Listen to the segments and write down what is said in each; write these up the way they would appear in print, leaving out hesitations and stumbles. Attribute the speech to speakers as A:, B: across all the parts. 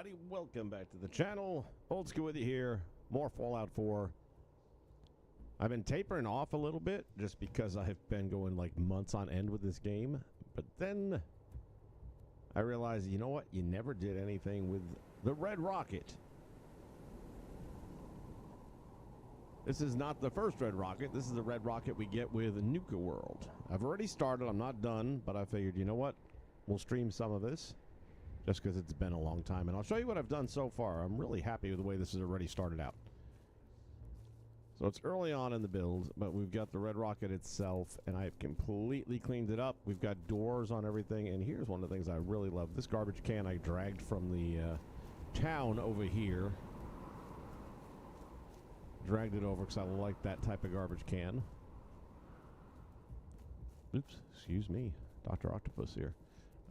A: everybody, welcome back to the channel. Old School with you here. More Fallout 4. I've been tapering off a little bit just because I have been going like months on end with this game. But then I realized, you know what? You never did anything with the Red Rocket. This is not the first Red Rocket. This is the Red Rocket we get with Nuka World. I've already started. I'm not done, but I figured, you know what? We'll stream some of this. Just because it's been a long time. And I'll show you what I've done so far. I'm really happy with the way this has already started out. So it's early on in the build, but we've got the Red Rocket itself, and I've completely cleaned it up. We've got doors on everything, and here's one of the things I really love. This garbage can I dragged from the town over here. Dragged it over because I like that type of garbage can. Oops, excuse me. Dr. Octopus here.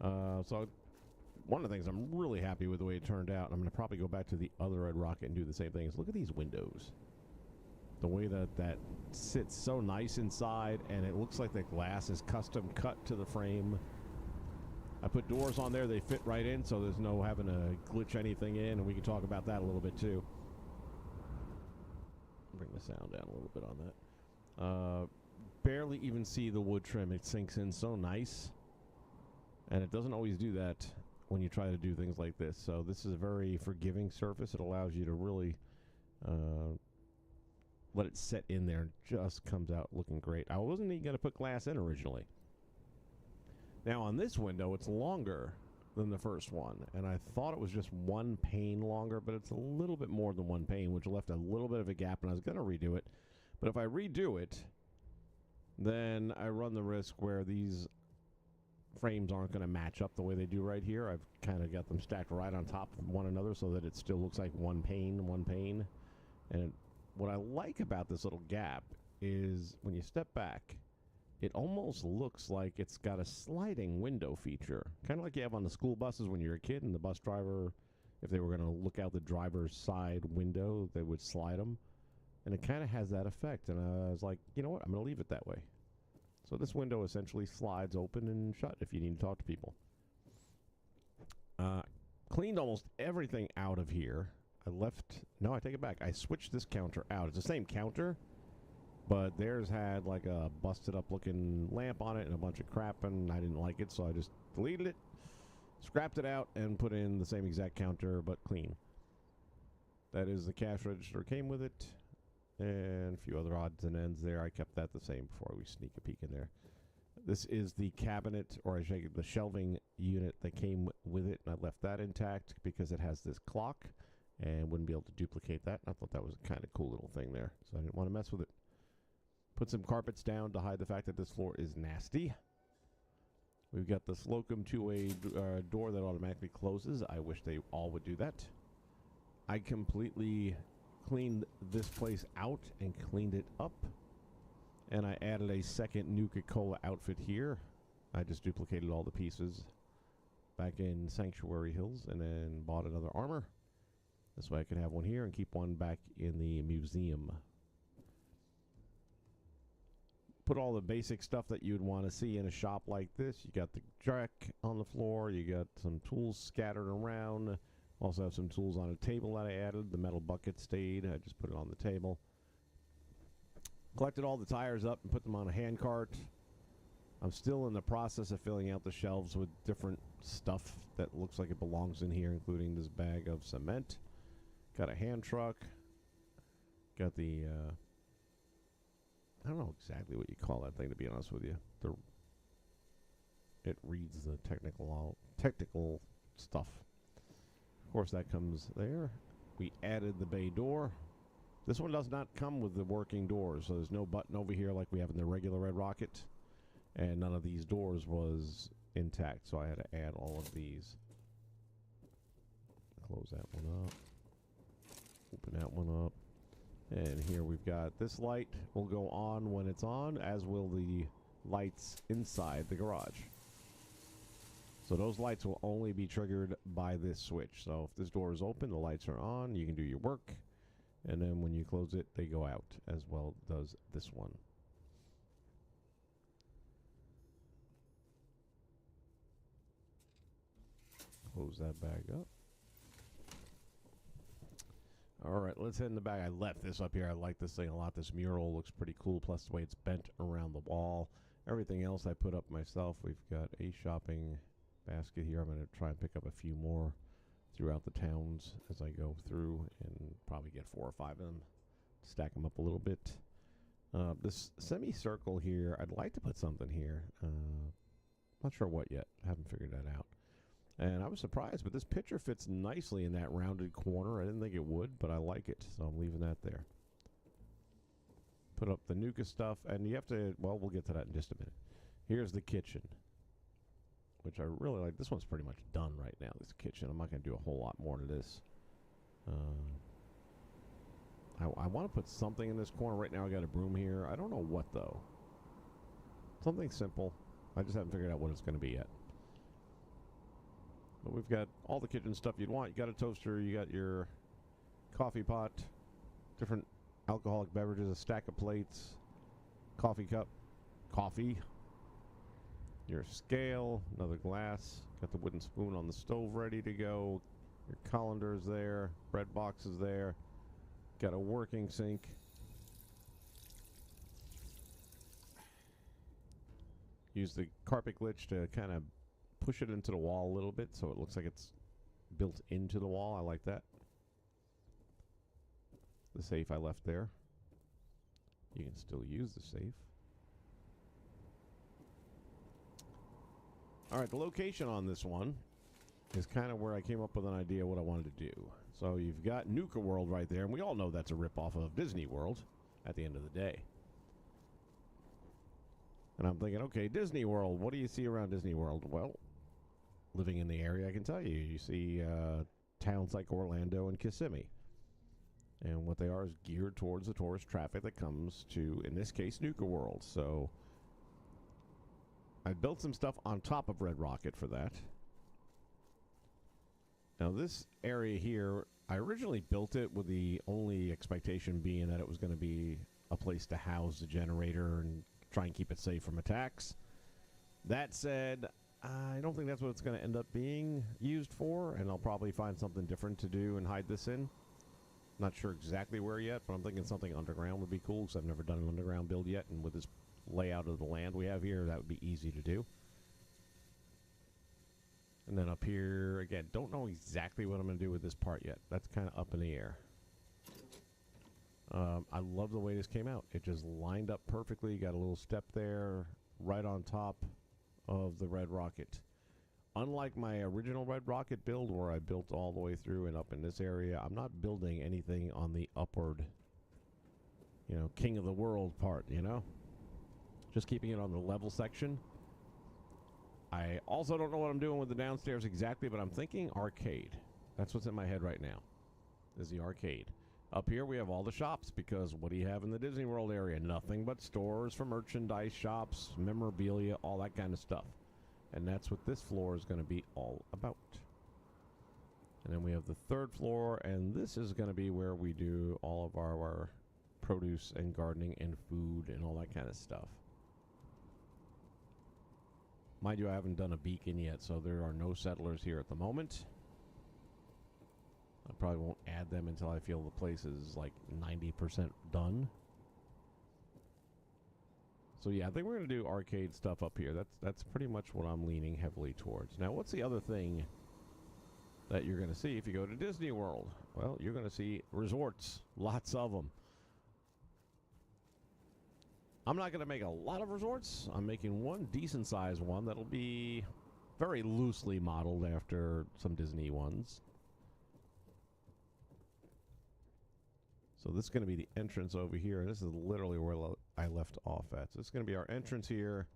A: So one of the things I'm really happy with the way it turned out, I'm going to probably go back to the other Red Rocket and do the same thing, is look at these windows. The way that sits so nice inside, and it looks like the glass is custom cut to the frame. I put doors on there, they fit right in, so there's no having to glitch anything in, and we can talk about that a little bit too. Bring the sound down a little bit on that. Barely even see the wood trim. It sinks in so nice, and it doesn't always do that when you try to do things like this. So this is a very forgiving surface. It allows you to really let it set in there, and just comes out looking great. I wasn't even going to put glass in originally. Now on this window, it's longer than the first one, and I thought it was just one pane longer, but it's a little bit more than one pane, which left a little bit of a gap, and I was going to redo it. But if I redo it, then I run the risk where these frames aren't going to match up the way they do right here. I've kind of got them stacked right on top of one another so that it still looks like one pane. And what I like about this little gap is when you step back, it almost looks like it's got a sliding window feature. Kind of like you have on the school buses when you're a kid and the bus driver, if they were going to look out the driver's side window, they would slide them. And it kind of has that effect. And I was like, you know what? I'm going to leave it that way. So this window essentially slides open and shut if you need to talk to people. Cleaned almost everything out of here. I take it back. I switched this counter out. It's the same counter, but theirs had like a busted up looking lamp on it and a bunch of crap, and I didn't like it, so I just deleted it, scrapped it out, and put in the same exact counter, but clean. That is the cash register came with it. And a few other odds and ends there. I kept that the same before we sneak a peek in there. This is the cabinet, or I should say the shelving unit that came with it, and I left that intact because it has this clock and wouldn't be able to duplicate that. I thought that was a kind of cool little thing there, so I didn't want to mess with it. Put some carpets down to hide the fact that this floor is nasty. We've got the Slocum two-way door that automatically closes. I wish they all would do that. I completely cleaned this place out and cleaned it up, and I added a second Nuka-Cola outfit here. I just duplicated all the pieces back in Sanctuary Hills and then bought another armor. This way I can have one here and keep one back in the museum. Put all the basic stuff that you'd want to see in a shop like this. You got the jack on the floor, you got some tools scattered around. Also have some tools on a table that I added. The metal bucket stayed. I just put it on the table. Collected all the tires up and put them on a hand cart. I'm still in the process of filling out the shelves with different stuff that looks like it belongs in here, including this bag of cement. Got a hand truck. Got the, I don't know exactly what you call that thing, to be honest with you. It reads the technical stuff. Of course, that comes there. We added the bay door. This one does not come with the working doors, so there's no button over here like we have in the regular Red Rocket. And none of these doors was intact, so I had to add all of these. Close that one up. Open that one up. And here we've got this light will go on when it's on, as will the lights inside the garage. So those lights will only be triggered by this switch. So if this door is open, the lights are on, you can do your work. And then when you close it, they go out, as well does this one. Close that bag up. All right, let's head in the back. I left this up here. I like this thing a lot. This mural looks pretty cool, plus the way it's bent around the wall. Everything else I put up myself. We've got a shopping basket here. I'm going to try and pick up a few more throughout the towns as I go through and probably get 4 or 5 of them. Stack them up a little bit. This semicircle here, I'd like to put something here. Not sure what yet. I haven't figured that out. And I was surprised, but this picture fits nicely in that rounded corner. I didn't think it would, but I like it, so I'm leaving that there. Put up the Nuka stuff, and you have to, well, we'll get to that in just a minute. Here's the kitchen, which I really like. This one's pretty much done right now, this kitchen. I'm not going to do a whole lot more to this. I want to put something in this corner. Right now I got a broom here. I don't know what, though. Something simple. I just haven't figured out what it's going to be yet. But we've got all the kitchen stuff you'd want. You got a toaster, you got your coffee pot, different alcoholic beverages, a stack of plates, coffee cup, coffee, your scale, another glass, got the wooden spoon on the stove ready to go, your colander's there, bread box is there, got a working sink. Use the carpet glitch to kind of push it into the wall a little bit so it looks like it's built into the wall. I like that. The safe I left there. You can still use the safe. Alright, the location on this one is kind of where I came up with an idea what I wanted to do. So you've got Nuka World right there, and we all know that's a ripoff of Disney World at the end of the day. And I'm thinking, okay, Disney World, what do you see around Disney World? Well, living in the area, I can tell you. You see towns like Orlando and Kissimmee. And what they are is geared towards the tourist traffic that comes to, in this case, Nuka World. So I built some stuff on top of Red Rocket for that. Now this area here, I originally built it with the only expectation being that it was going to be a place to house the generator and try and keep it safe from attacks. That said, I don't think that's what it's going to end up being used for, and I'll probably find something different to do and hide this in. Not sure exactly where yet, but I'm thinking something underground would be cool because I've never done an underground build yet, and with this layout of the land we have here, that would be easy to do. And then up here, again, don't know exactly what I'm going to do with this part yet. That's kind of up in the air. I love the way this came out. It just lined up perfectly. You got a little step there right on top of the Red Rocket. Unlike my original Red Rocket build where I built all the way through and up in this area, I'm not building anything on the upward, you know, King of the World part, you know? Just keeping it on the level section. I also don't know what I'm doing with the downstairs exactly, but I'm thinking arcade. That's what's in my head right now, is the arcade. Up here we have all the shops, because what do you have in the Disney World area? Nothing but stores for merchandise, shops, memorabilia, all that kind of stuff. And that's what this floor is going to be all about. And then we have the third floor, and this is going to be where we do all of our produce and gardening and food and all that kind of stuff. Mind you, I haven't done a beacon yet, so there are no settlers here at the moment. I probably won't add them until I feel the place is like 90% done. So yeah, I think we're going to do arcade stuff up here. That's pretty much what I'm leaning heavily towards. Now, what's the other thing that you're going to see if you go to Disney World? Well, you're going to see resorts. Lots of them. I'm not going to make a lot of resorts. I'm making one decent-sized one that'll be very loosely modeled after some Disney ones. So this is going to be the entrance over here. This is literally where I left off at. So this is going to be our entrance here.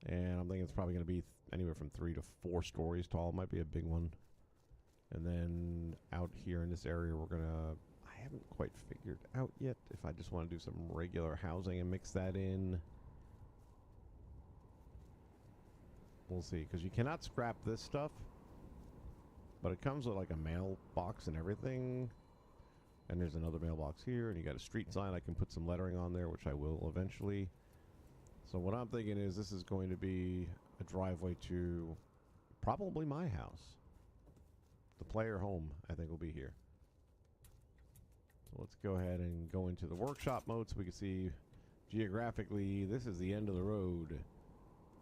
A: And I'm thinking it's probably going to be anywhere from 3 to 4 stories tall. Might be a big one. And then out here in this area, we're going to... I haven't quite figured out yet if I just want to do some regular housing and mix that in. We'll see. Because you cannot scrap this stuff. But it comes with like a mailbox and everything. And there's another mailbox here, and you got a street sign. I can put some lettering on there, which I will eventually. So what I'm thinking is this is going to be a driveway to probably my house. The player home, I think, will be here. So let's go ahead and go into the workshop mode so we can see geographically this is the end of the road.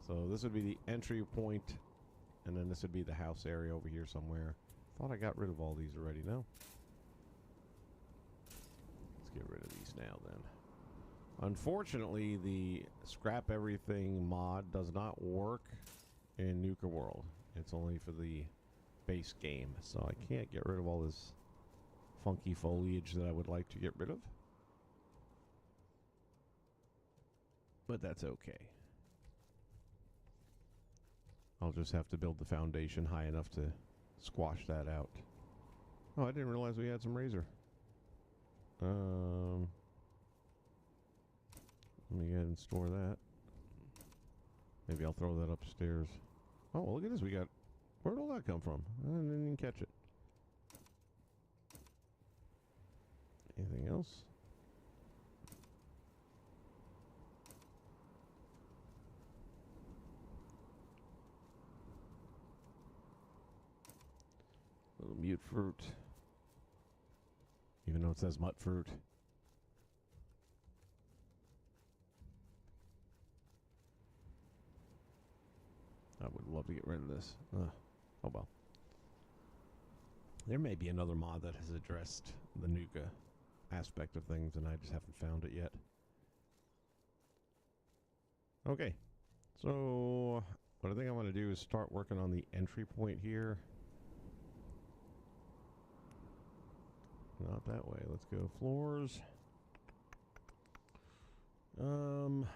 A: So this would be the entry point, and then this would be the house area over here somewhere. Thought I got rid of all these already. No? Let's get rid of these now then. Unfortunately, the scrap everything mod does not work in Nuka World. It's only for the base game, so I can't get rid of all this funky foliage that I would like to get rid of. But that's okay. I'll just have to build the foundation high enough to squash that out. Oh, I didn't realize we had some razor. Let me go ahead and store that. Maybe I'll throw that upstairs. Oh, look at this. We got... Where'd all that come from? I didn't even catch it. Anything else? Little mute fruit. Even though it says mut fruit. I would love to get rid of this. Oh well. There may be another mod that has addressed the Nuka aspect of things, and I just haven't found it yet. Okay. So, what I think I want to do is start working on the entry point here. Not that way. Let's go floors. Pop.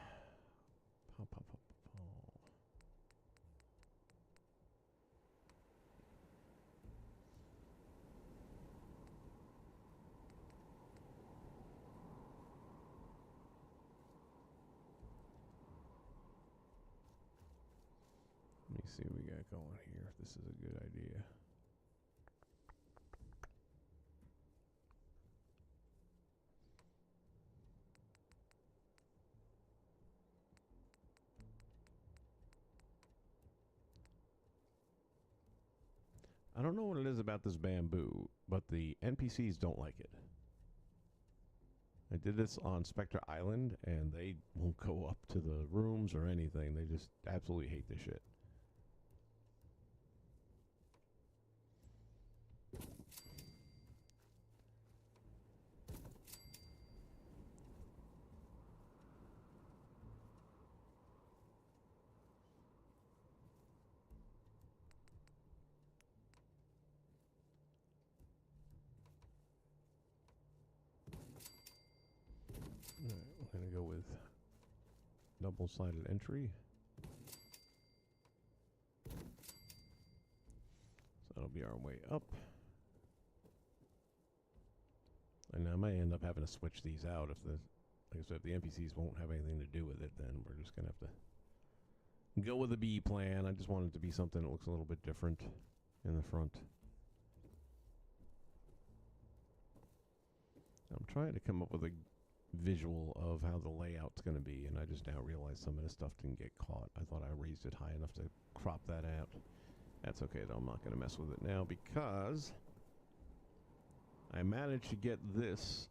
A: Let me see what we got going here, if this is a good idea. I don't know what it is about this bamboo, but the NPCs don't like it. I did this on Spectre Island, and they won't go up to the rooms or anything. They just absolutely hate this shit. Alright, we're going to go with double-sided entry. So that'll be our way up. And I may end up having to switch these out if the, like I said, if the NPCs won't have anything to do with it, then we're just going to have to go with the B plan. I just want it to be something that looks a little bit different in the front. I'm trying to come up with a visual of how the layout's going to be, and I just now realized some of this stuff didn't get caught. I thought I raised it high enough to crop that out. That's okay though, I'm not going to mess with it now because I managed to get this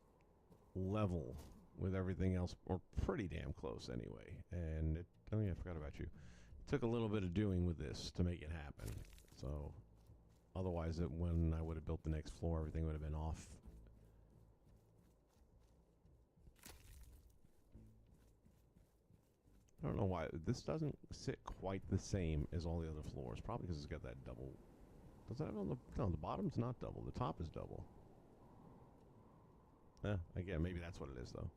A: level with everything else, or pretty damn close anyway. And it, oh yeah, I forgot about you. It took a little bit of doing with this to make it happen. So otherwise, when I would have built the next floor, everything would have been off. I don't know why this doesn't sit quite the same as all the other floors. Probably because it's got that double. Does that have on the? No, the bottom's not double. The top is double. Again, maybe that's what it is though.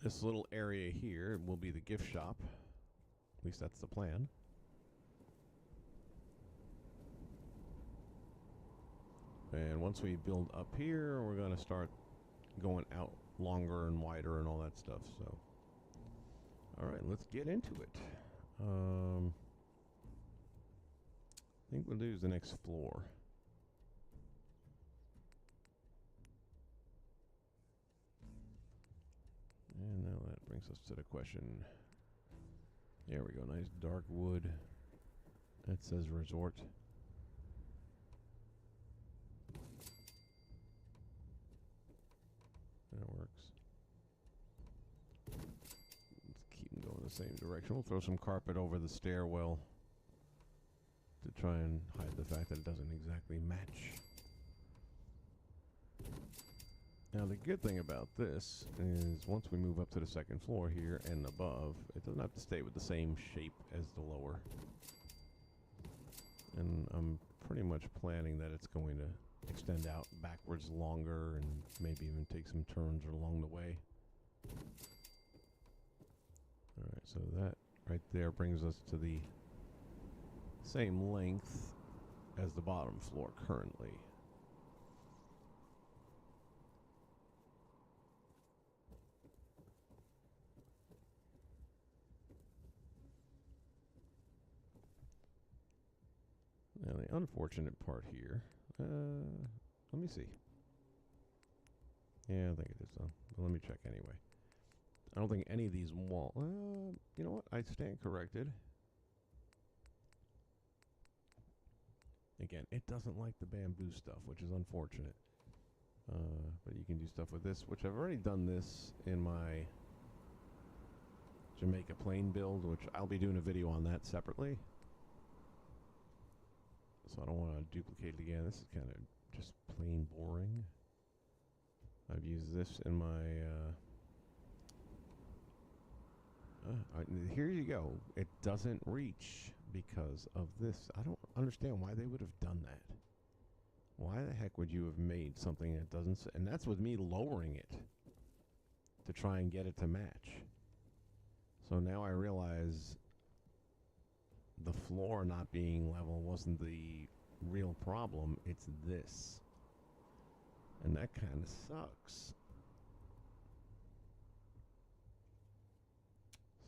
A: This little area here will be the gift shop. At least that's the plan. And once we build up here, we're going to start going out longer and wider and all that stuff. So, all right, let's get into it. I think we'll do the next floor. And now that brings us to the question. There we go, nice dark wood. That says resort. same direction. We'll throw some carpet over the stairwell to try and hide the fact that it doesn't exactly match. Now the good thing about this is once we move up to the second floor here and above, it doesn't have to stay with the same shape as the lower. And I'm pretty much planning that it's going to extend out backwards longer and maybe even take some turns along the way. Alright, so that right there brings us to the same length as the bottom floor currently. Now the unfortunate part here, let me see. Yeah, I think it is though. But let me check anyway. I don't think any of these walls, you know what, I stand corrected. Again, it doesn't like the bamboo stuff, which is unfortunate. But you can do stuff with this, which I've already done this in my Jamaica plain build, which I'll be doing a video on that separately. So I don't want to duplicate it again. This is kind of just plain boring. I've used this in my... here you go. It doesn't reach because of this. I don't understand why they would have done that. Why the heck would you have made something that doesn't... And that's with me lowering it to try and get it to match. So now I realize the floor not being level wasn't the real problem. It's this. And that kind of sucks.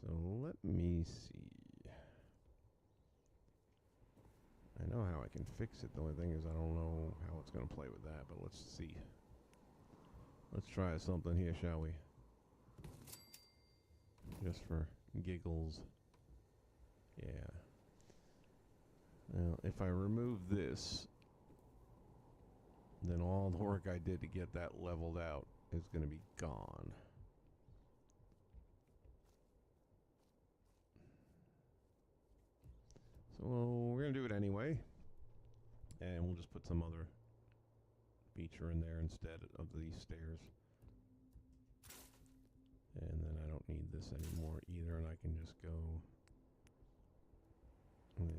A: So let me see. I know how I can fix it. The only thing is I don't know how it's going to play with that, but let's see. Let's try something here, shall we? Just for giggles. Yeah. Now, if I remove this, then all the work I did to get that leveled out is going to be gone. So we're going to do it anyway. And we'll just put some other feature in there instead of these stairs. And then I don't need this anymore either, and I can just go with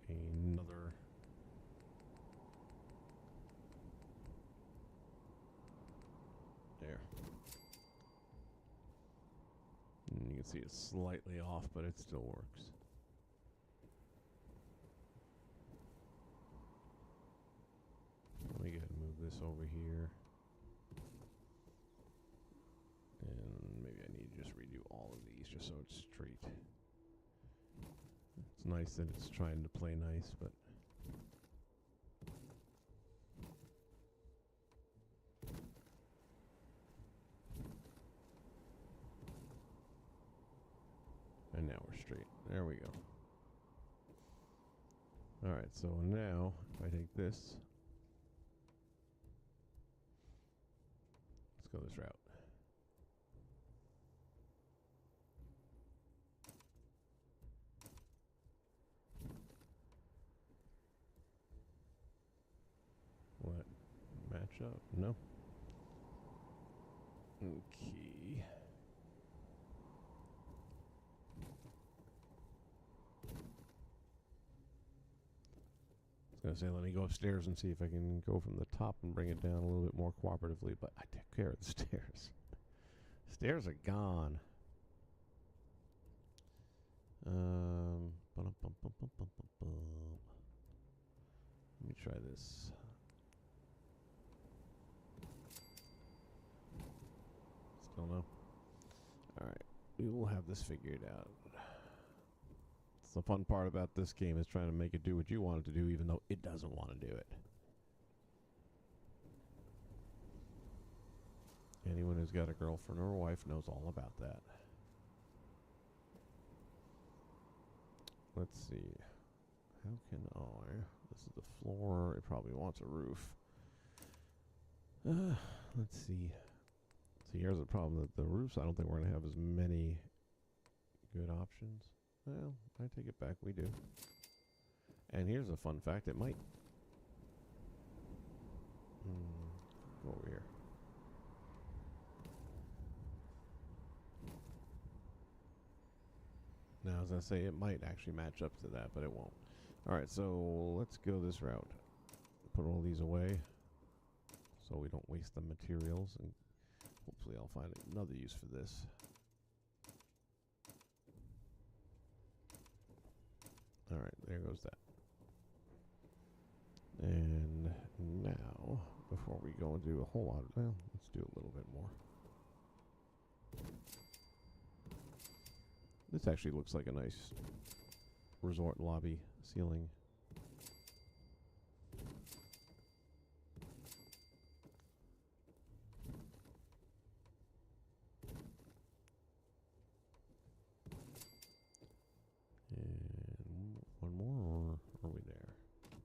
A: another there. And you can see it's slightly off, but it still works. Let me go ahead and move this over here. And maybe I need to just redo all of these just so it's straight. It's nice that it's trying to play nice, but and now we're straight. There we go. Alright, so now if I take this, let's go this route. What? Match up? No. Okay. I was going to say, let me go upstairs and see if I can go from the top and bring it down a little bit more cooperatively, but I took care of the stairs. Stairs are gone. Let me try this. Still no. Alright, we will have this figured out. It's the fun part about this game is trying to make it do what you want it to do, even though it doesn't want to do it. Anyone who's got a girlfriend or a wife knows all about that. Let's see. How can I... This is the floor. It probably wants a roof. Let's see. So here's the problem. That the roofs, I don't think we're going to have as many good options. Well, I take it back. We do. And here's a fun fact. It might. Go over here. Now, as I say, it might actually match up to that, but it won't. Alright, so let's go this route. Put all these away so we don't waste the materials, and hopefully I'll find another use for this. Alright, there goes that. And now, before we go and do a whole lot of, well, let's do a little bit more. This actually looks like a nice resort lobby ceiling. And one more, or are we there?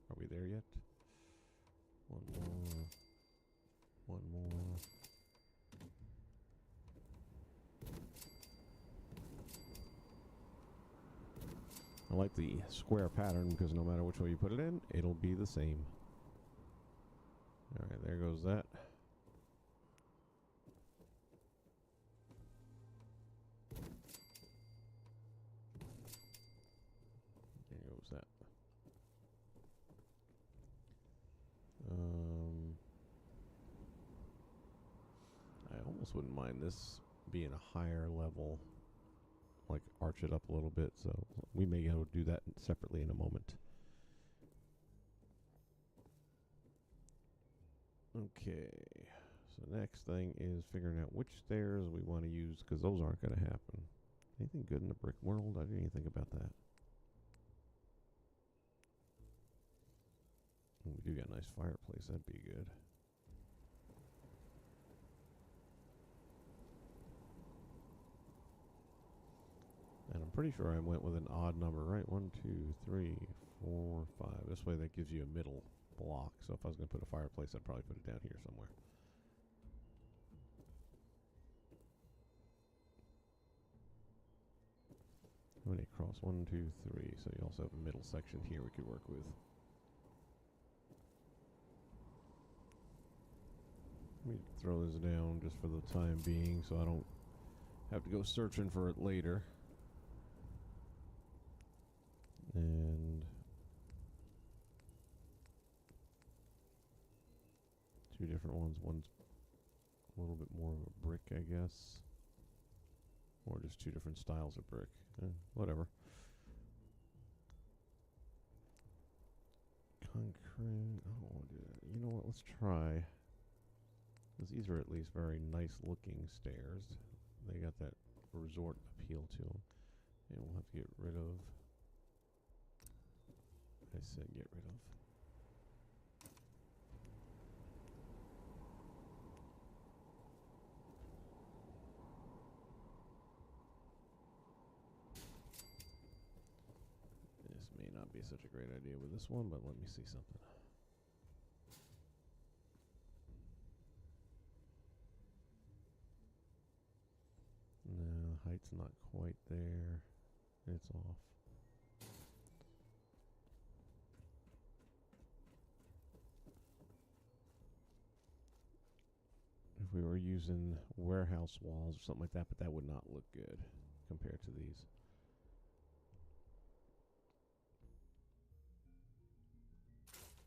A: Are we there yet? One more. One more. I like the square pattern because no matter which way you put it in, it'll be the same. Alright, there goes that. There goes that. I almost wouldn't mind this being a higher level. Like arch it up a little bit, so we may go do that separately in a moment. Okay, so next thing is figuring out which stairs we want to use, because those aren't going to happen. Anything good in the brick world? I didn't even think about that. We do got a nice fireplace, that'd be good. And I'm pretty sure I went with an odd number, right? 1, 2, 3, 4, 5. This way that gives you a middle block. So if I was going to put a fireplace, I'd probably put it down here somewhere. How many across? 1, 2, 3. So you also have a middle section here we could work with. Let me throw this down just for the time being so I don't have to go searching for it later. And two different ones. One's a little bit more of a brick, I guess. Or just two different styles of brick. Whatever. Concrete. I don't want to do that. You know what? Let's try. Because these are at least very nice looking stairs. They got that resort appeal to them. And we'll have to get rid of. I said get rid of. This may not be such a great idea with this one, but let me see something. No, height's not quite there. It's off. If we were using warehouse walls or something like that, but that would not look good compared to these.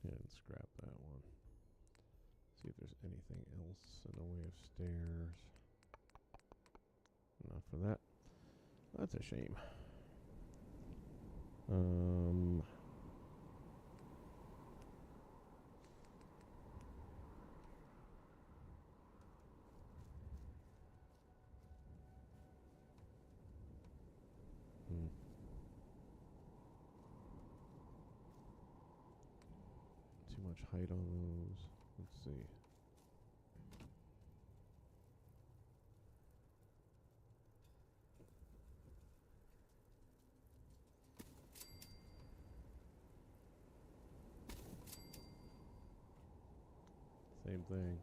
A: And scrap that one. See if there's anything else in the way of stairs. Not for that. That's a shame. Too much height on those. Let's see. Same thing.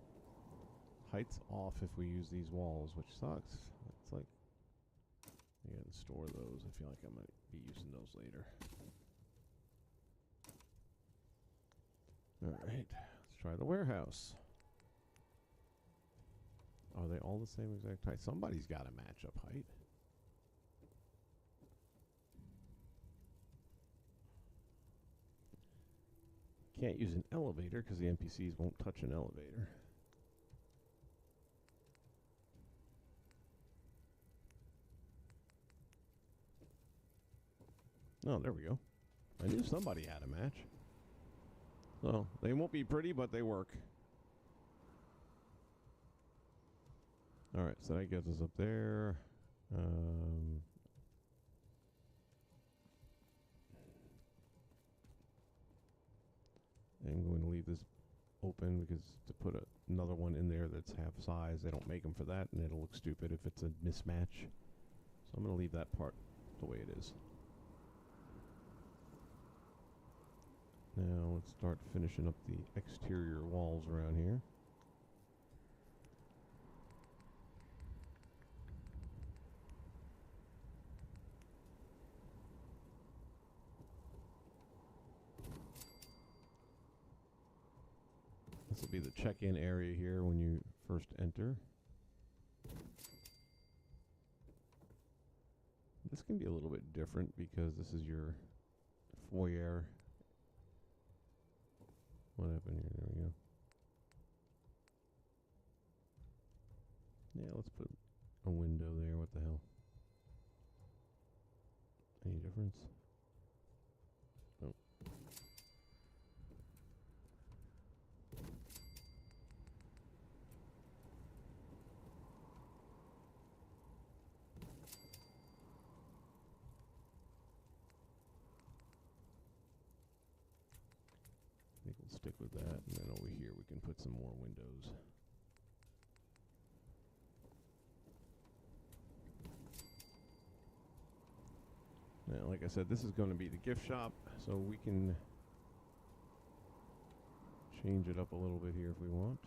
A: Height's off if we use these walls, which sucks. It's like you're getting store those. I feel like I might be using those later. Alright, let's try the warehouse. Are they all the same exact height? Somebody's got to match up height. Can't use an elevator because the NPCs won't touch an elevator. Oh, there we go. I knew somebody had a match. So, they won't be pretty, but they work. Alright, so that gets us up there. I'm going to leave this open because to put another one in there that's half size, they don't make them for that, and it'll look stupid if it's a mismatch. So I'm going to leave that part the way it is. Now let's start finishing up the exterior walls around here. This will be the check-in area here when you first enter. This can be a little bit different because this is your foyer. What happened here? There we go. Yeah, let's put a window there. What the hell? Any difference? Oh. I think we'll stick with that, and then over here we can put some more windows. Now, like I said, this is going to be the gift shop, so we can change it up a little bit here if we want.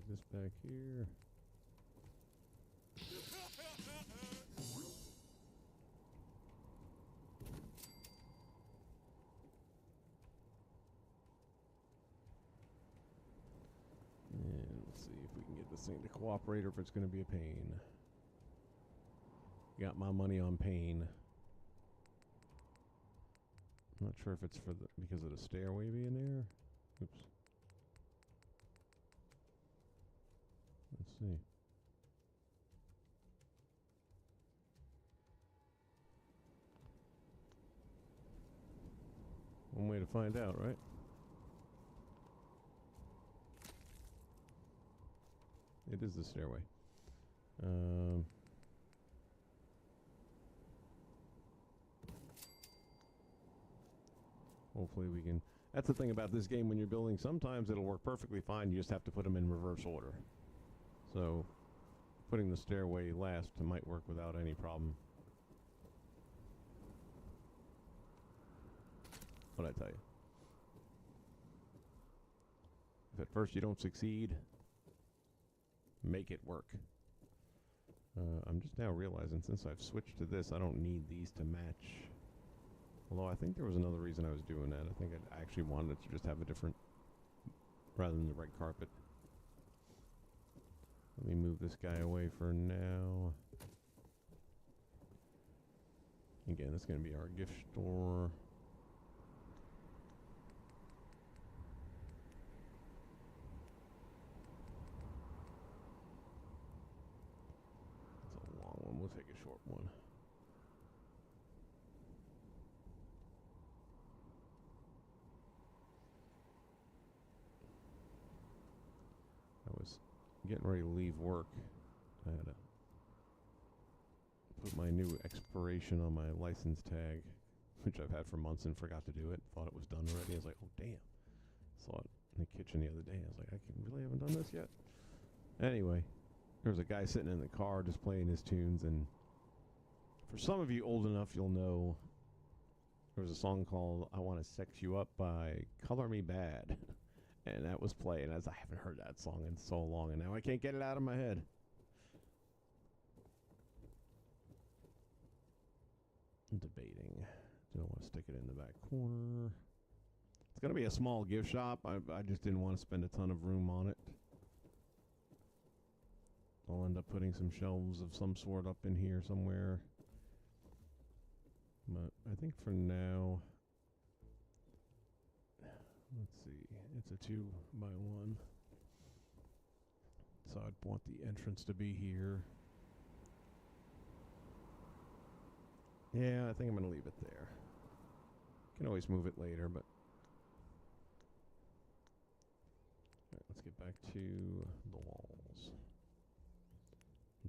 A: This back here. And let's see if we can get this thing to cooperate or if it's going to be a pain. Got my money on pain. I'm not sure if it's for the because of the stairway being there. Oops. Let's see. One way to find out, right? It is the stairway. Hopefully we can... That's the thing about this game when you're building. Sometimes it'll work perfectly fine. You just have to put them in reverse order. So, putting the stairway last might work without any problem. What'd I tell you? If at first you don't succeed, make it work. I'm just now realizing since I've switched to this, I don't need these to match. Although I think there was another reason I was doing that. I think I actually wanted it to just have a different, rather than the red carpet. Let me move this guy away for now. Again, this is going to be our gift store. It's a long one. We'll take a short one. I was getting ready to leave work. I had to put my new expiration on my license tag, which I've had for months and forgot to do it. Thought it was done already. I was like, oh, damn. Saw it in the kitchen the other day. I was like, really haven't done this yet? Anyway, There was a guy sitting in the car just playing his tunes, and for some of you old enough, you'll know there was a song called I Want to Sex You Up by Color Me Bad. And that was playing as I haven't heard that song in so long, and now I can't get it out of my head. I'm debating. Do I want to stick it in the back corner? It's going to be a small gift shop. I just didn't want to spend a ton of room on it. I'll end up putting some shelves of some sort up in here somewhere. But I think for now, let's see, it's a 2x1. So I'd want the entrance to be here. Yeah, I think I'm going to leave it there. Can always move it later, but... Alright, let's get back to the walls.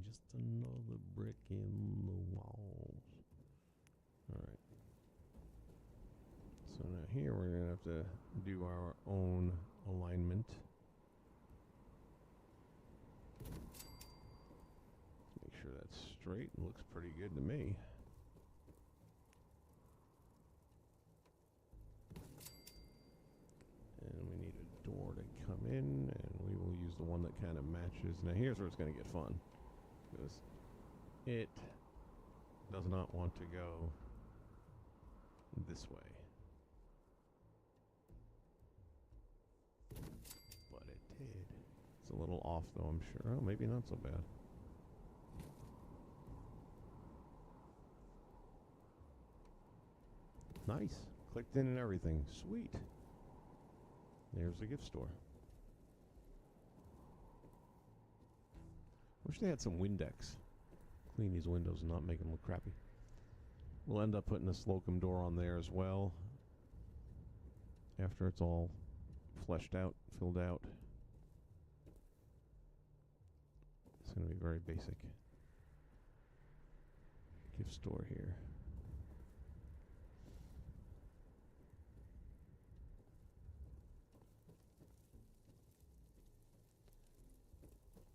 A: Just another brick in the walls. Alright. So now here we're going to have to do our own alignment. Make sure that's straight. It looks pretty good to me. And we need a door to come in, and we will use the one that kind of matches. Now here's where it's going to get fun, because it does not want to go this way. But it did. It's a little off though, I'm sure. Oh, maybe not so bad. Nice. Clicked in and everything. Sweet. There's the gift store. Wish they had some Windex. Clean these windows and not make them look crappy. We'll end up putting a slocum door on there as well after it's all fleshed out, filled out. It's going to be very basic. Gift store here.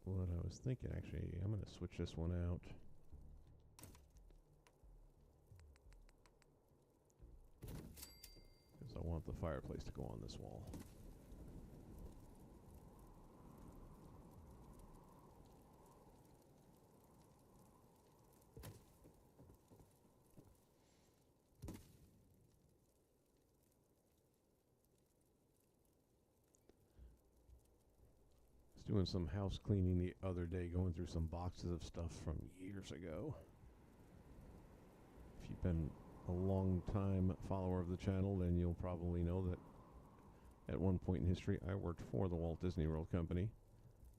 A: What I was thinking, actually, I'm going to switch this one out. Because I want the fireplace to go on this wall. Doing some house cleaning the other day, going through some boxes of stuff from years ago. If you've been a long time follower of the channel, then you'll probably know that at one point in history I worked for the Walt Disney World Company,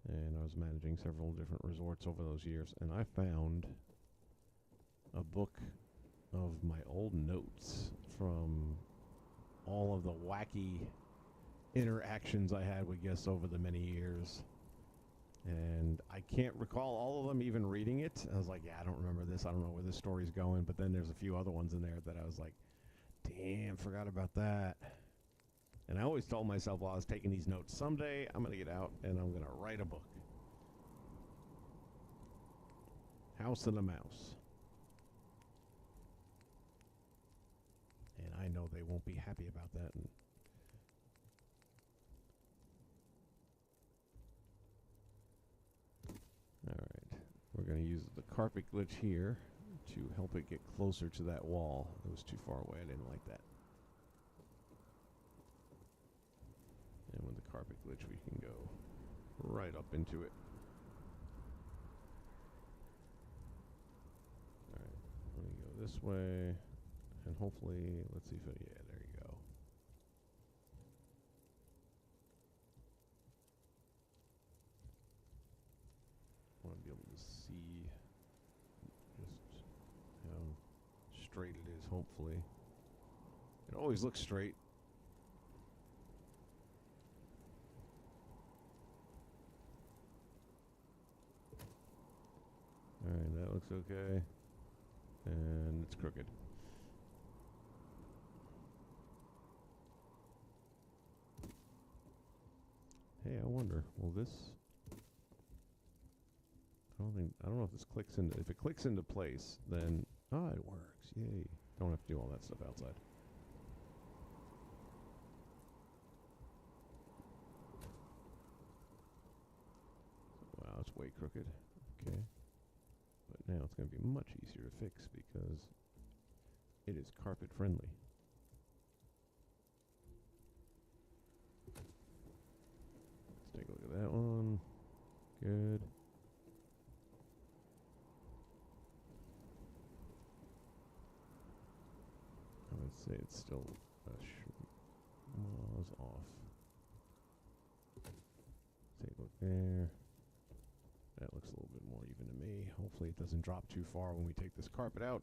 A: and I was managing several different resorts over those years, and I found a book of my old notes from all of the wacky interactions I had with guests over the many years. And I can't recall all of them even reading it. I was like, yeah, I don't remember this. I don't know where this story's going. But then there's a few other ones in there that I was like, damn, forgot about that. And I always told myself while I was taking these notes, someday I'm going to get out and I'm going to write a book. House and a Mouse. And I know they won't be happy about that. And alright, we're going to use the carpet glitch here to help it get closer to that wall. It was too far away, I didn't like that. And with the carpet glitch we can go right up into it. Alright, let me go this way, and hopefully, let's see if it, yeah, there you go. I want to be able to see just how straight it is, hopefully. It always looks straight. Alright, that looks okay. And it's crooked. Hey, I wonder, will this... I don't know if this clicks into. If it clicks into place, then it works. Yay! Don't have to do all that stuff outside. Wow, it's way crooked. Okay, but now it's going to be much easier to fix because it is carpet friendly. Let's take a look at that one. Good. I would say it's still was off. Take a look there. That looks a little bit more even to me. Hopefully it doesn't drop too far when we take this carpet out.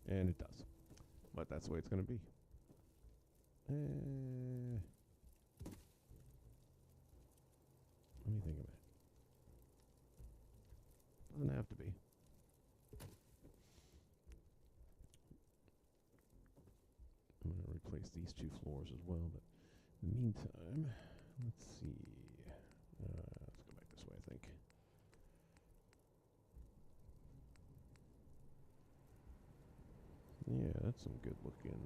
A: And it does. But that's the way it's going to be. Let me think of it. Doesn't have to be. I'm going to replace these two floors as well, but in the meantime, let's see. Let's go back this way, I think. Yeah, that's some good looking.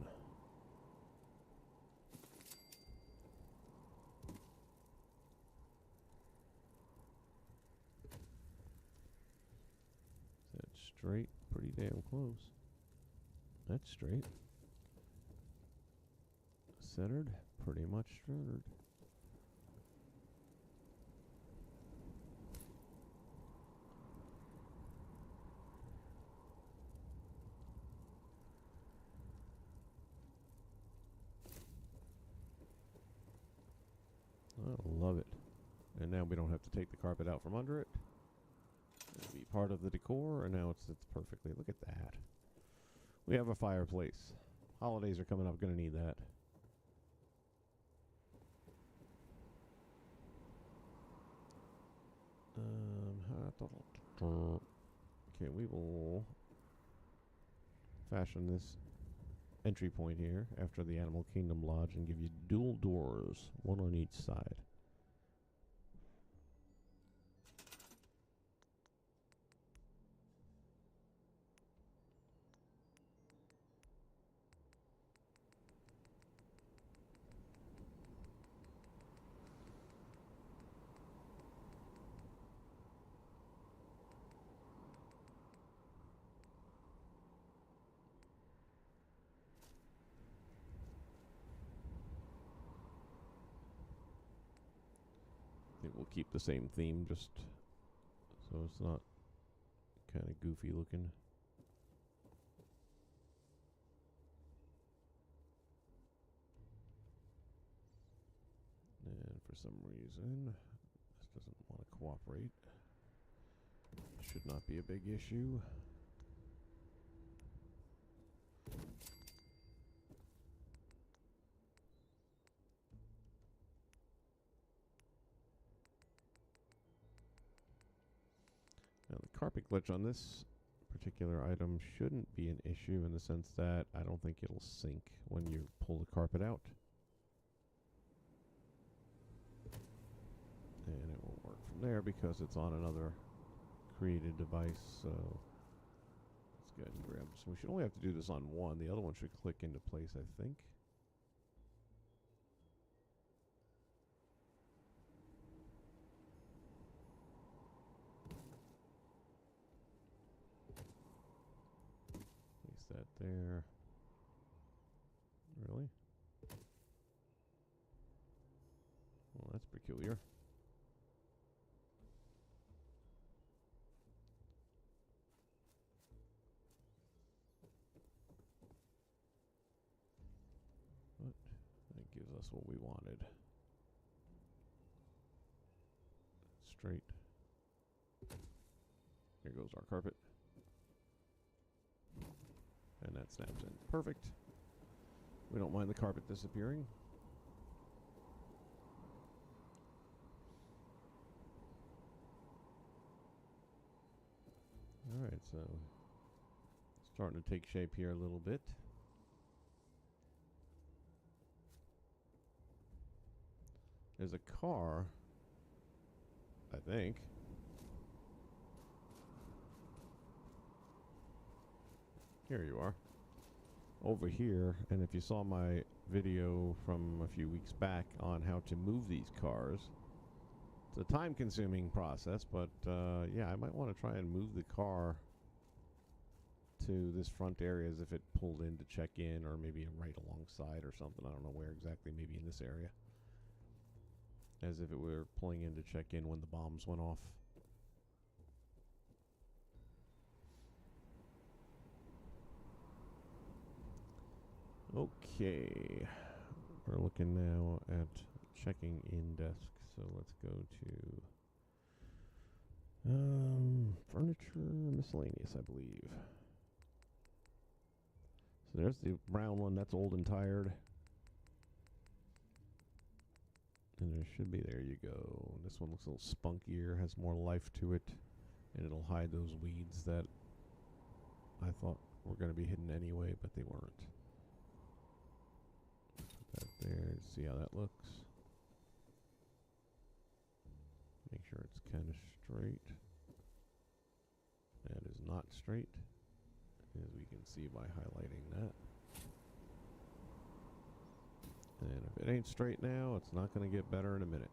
A: Is that straight? Pretty damn close. That's straight. Centered? Pretty much centered. I love it. And now we don't have to take the carpet out from under it. It'll be part of the decor, and now it sits perfectly. Look at that. We have a fireplace. Holidays are coming up, gonna need that. Okay, we will fashion this entry point here after the Animal Kingdom Lodge and give you dual doors, one on each side. I think we'll keep the same theme, just so it's not kind of goofy looking. And for some reason, this doesn't want to cooperate. Should not be a big issue. Now the carpet glitch on this particular item shouldn't be an issue in the sense that I don't think it'll sync when you pull the carpet out. And it will work from there because it's on another created device, so let's go ahead and grab this. We should only have to do this on one. The other one should click into place, I think. Place that there. Really? Well, that's peculiar. That gives us what we wanted. Straight. Here goes our carpet. And that snaps in. Perfect. We don't mind the carpet disappearing. Alright, so starting to take shape here a little bit. There's a car, I think. Here you are. Over here, and if you saw my video from a few weeks back on how to move these cars, it's a time-consuming process, but yeah, I might want to try and move the car to this front area as if it pulled in to check in, or maybe right alongside or something. I don't know where exactly, maybe in this area. As if it were pulling in to check in when the bombs went off. Okay, we're looking now at checking in desk. So let's go to furniture miscellaneous, I believe. So there's the brown one. That's old and tired. And there should be, there you go. This one looks a little spunkier, has more life to it, and it'll hide those weeds that I thought were going to be hidden anyway, but they weren't. Put that there, see how that looks. Make sure it's kind of straight. That is not straight, as we can see by highlighting that. And if it ain't straight now, it's not going to get better in a minute.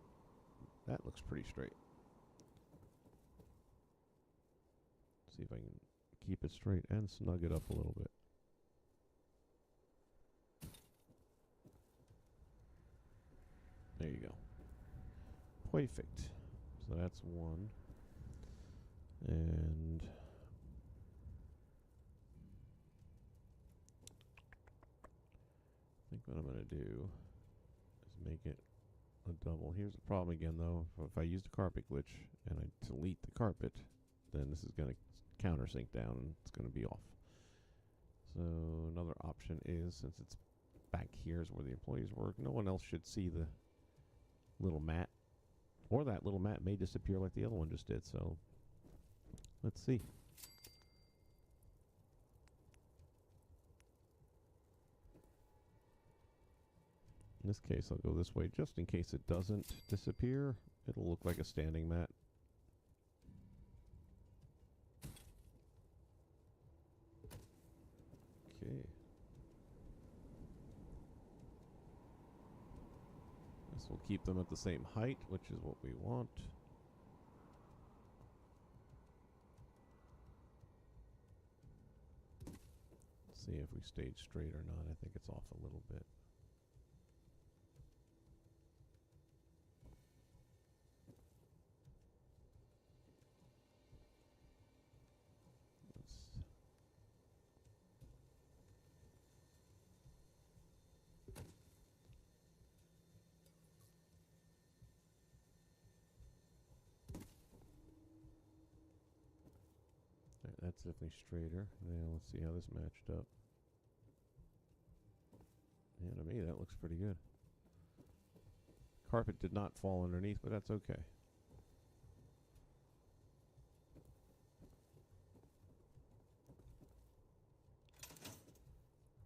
A: That looks pretty straight. See if I can keep it straight and snug it up a little bit. There you go. Perfect. So that's one. And I think what I'm going to do is make it a double. Here's the problem again, though. If I use the carpet glitch and I delete the carpet, then this is going to countersink down and it's going to be off. So another option is, since it's back here is where the employees work, no one else should see the little mat. Or that little mat may disappear like the other one just did, so let's see. In this case, I'll go this way just in case it doesn't disappear. It'll look like a standing mat. Okay. This will keep them at the same height, which is what we want. Let's see if we stayed straight or not. I think it's off a little bit. That's definitely straighter. Now let's see how this matched up. Yeah, to me that looks pretty good. Carpet did not fall underneath, but that's okay.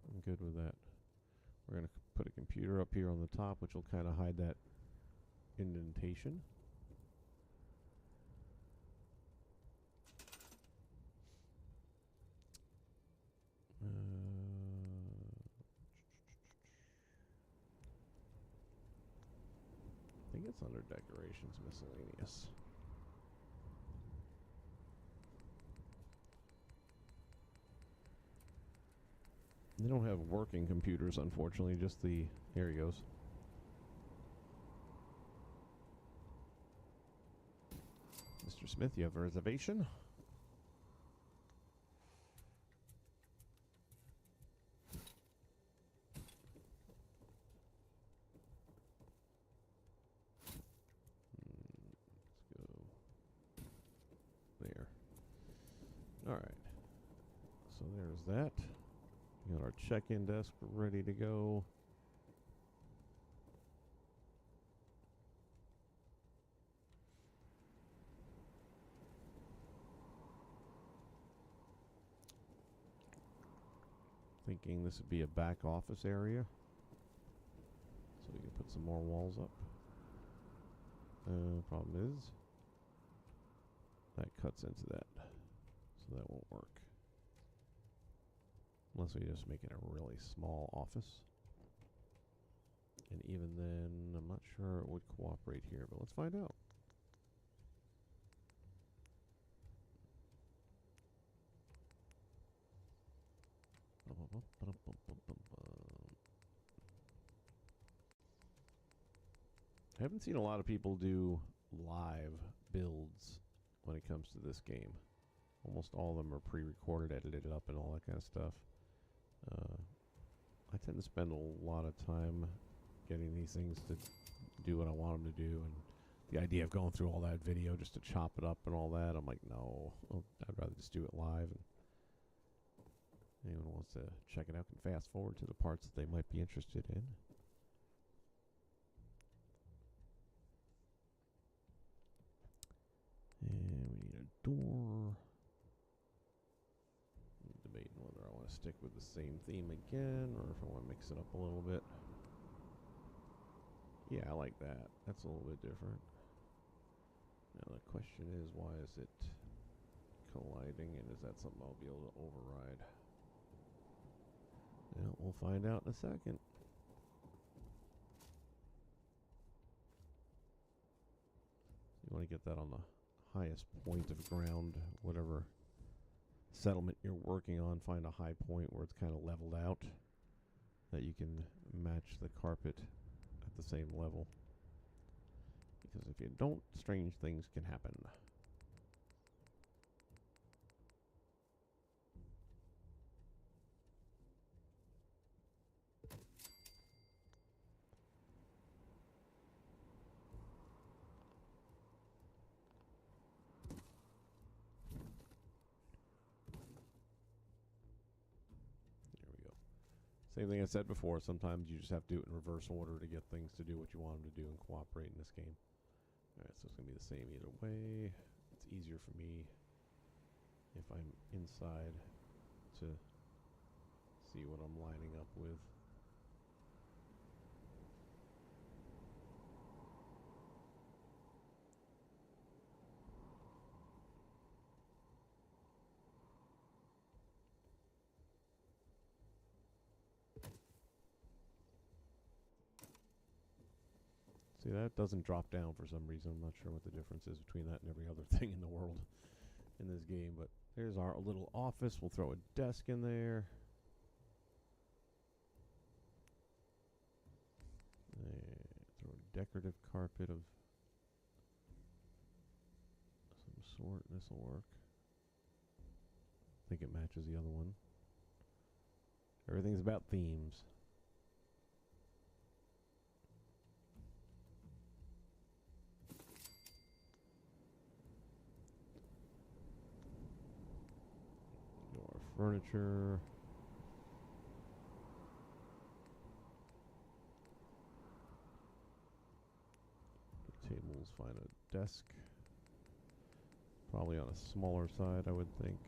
A: I'm good with that. We're going to put a computer up here on the top, which will kind of hide that indentation. I think it's under decorations miscellaneous. They don't have working computers, unfortunately, just the, here he goes. Mr. Smith, you have a reservation? Alright, so there's that. We got our check-in desk ready to go. Thinking this would be a back office area, so we can put some more walls up. Problem is, that cuts into that. So that won't work. Unless we just make it a really small office. And even then, I'm not sure it would cooperate here, but let's find out. I haven't seen a lot of people do live builds when it comes to this game. Almost all of them are pre-recorded, edited up, and all that kind of stuff. I tend to spend a lot of time getting these things to do what I want them to do, and the idea of going through all that video just to chop it up and all that, I'm like, no, I'd rather just do it live. And anyone wants to check it out can fast forward to the parts that they might be interested in. And we need a door. I'm debating whether I want to stick with the same theme again or if I want to mix it up a little bit. Yeah, I like that. That's a little bit different. Now the question is, why is it colliding, and is that something I'll be able to override? Yeah, we'll find out in a second. You want to get that on the highest point of ground, whatever settlement you're working on. Find a high point where it's kind of leveled out, that you can match the carpet at the same level. Because if you don't, strange things can happen. Same thing I said before, sometimes you just have to do it in reverse order to get things to do what you want them to do and cooperate in this game. Alright, so it's going to be the same either way. It's easier for me if I'm inside to see what I'm lining up with. See, that doesn't drop down for some reason. I'm not sure what the difference is between that and every other thing in the world in this game. But there's our little office. We'll throw a desk in there. Throw a decorative carpet of some sort. This will work. I think it matches the other one. Everything's about themes. Furniture. Tables, find a desk. Probably on a smaller side, I would think.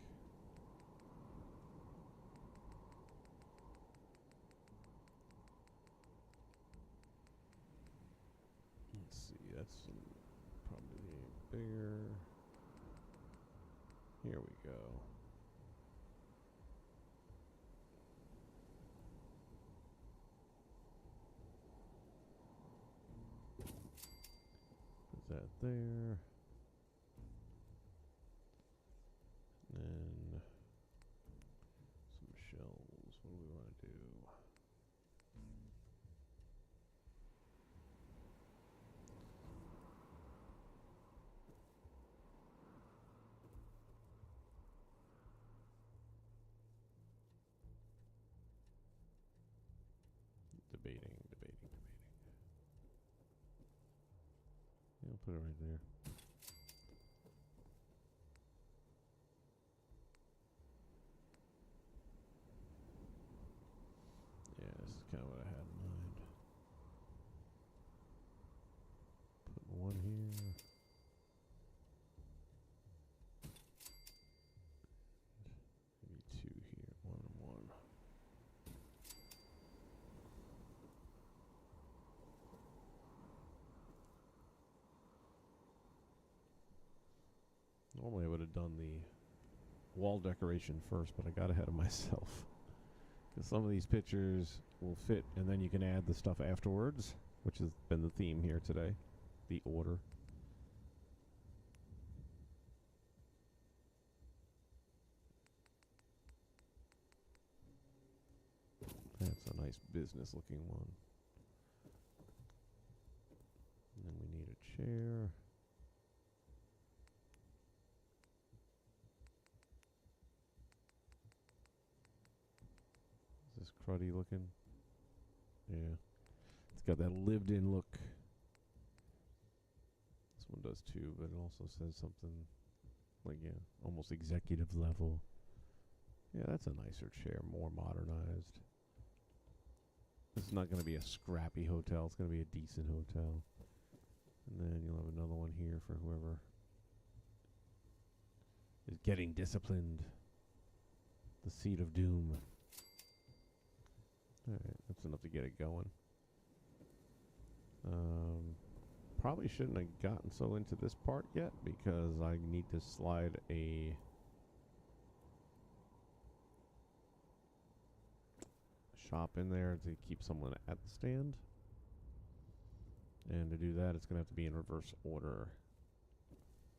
A: Let's see, that's probably bigger. Here we go. That there, and then some shelves. What do we want to do? Debating. I'll put it right there. Yeah, this is kind of what I had in mind. Put one here. Maybe two here. One and one. Normally I would have done the wall decoration first, but I got ahead of myself. Because some of these pictures will fit, and then you can add the stuff afterwards, which has been the theme here today. The order. That's a nice business looking one. And then we need a chair. Is this cruddy looking? Yeah. It's got that lived in look. This one does too, but it also says something like, yeah, almost executive level. Yeah, that's a nicer chair, more modernized. This is not going to be a scrappy hotel. It's going to be a decent hotel. And then you'll have another one here for whoever is getting disciplined. The seat of doom. Alright, that's enough to get it going. Probably shouldn't have gotten so into this part yet because I need to slide a shop in there to keep someone at the stand. And to do that, it's going to have to be in reverse order.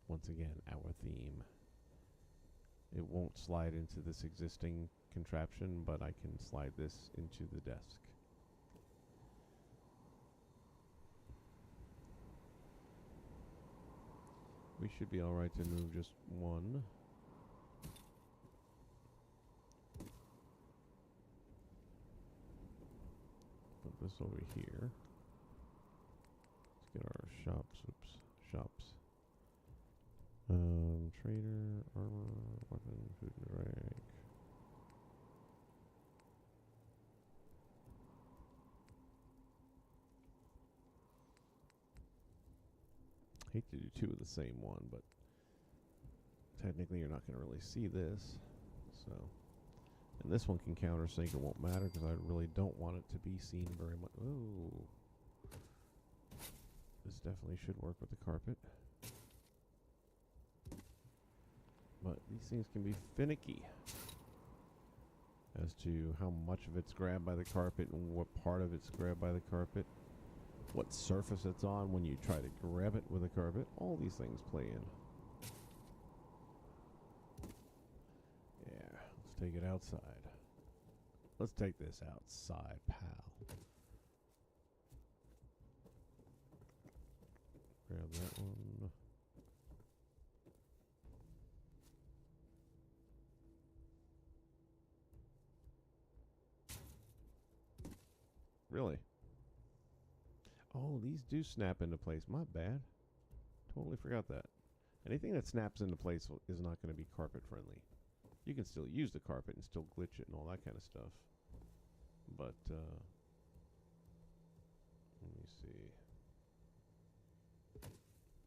A: Once again, our theme. It won't slide into this existing contraption, but I can slide this into the desk. We should be alright to move just one. Put this over here. Let's get our shops. Oops. Shops. Trader, armor, weapon, food and rank. Hate to do two of the same one, but technically you're not going to really see this. So, and this one can countersink. It won't matter because I really don't want it to be seen very much. Ooh. This definitely should work with the carpet. But these things can be finicky as to how much of it's grabbed by the carpet and what part of it's grabbed by the carpet. What surface it's on when you try to grab it with a carpet. All these things play in. Yeah, let's take it outside. Let's take this outside, pal. Grab that one. Really? Oh, these do snap into place. My bad. Totally forgot that. Anything that snaps into place is not going to be carpet friendly. You can still use the carpet and still glitch it and all that kind of stuff. But, let me see.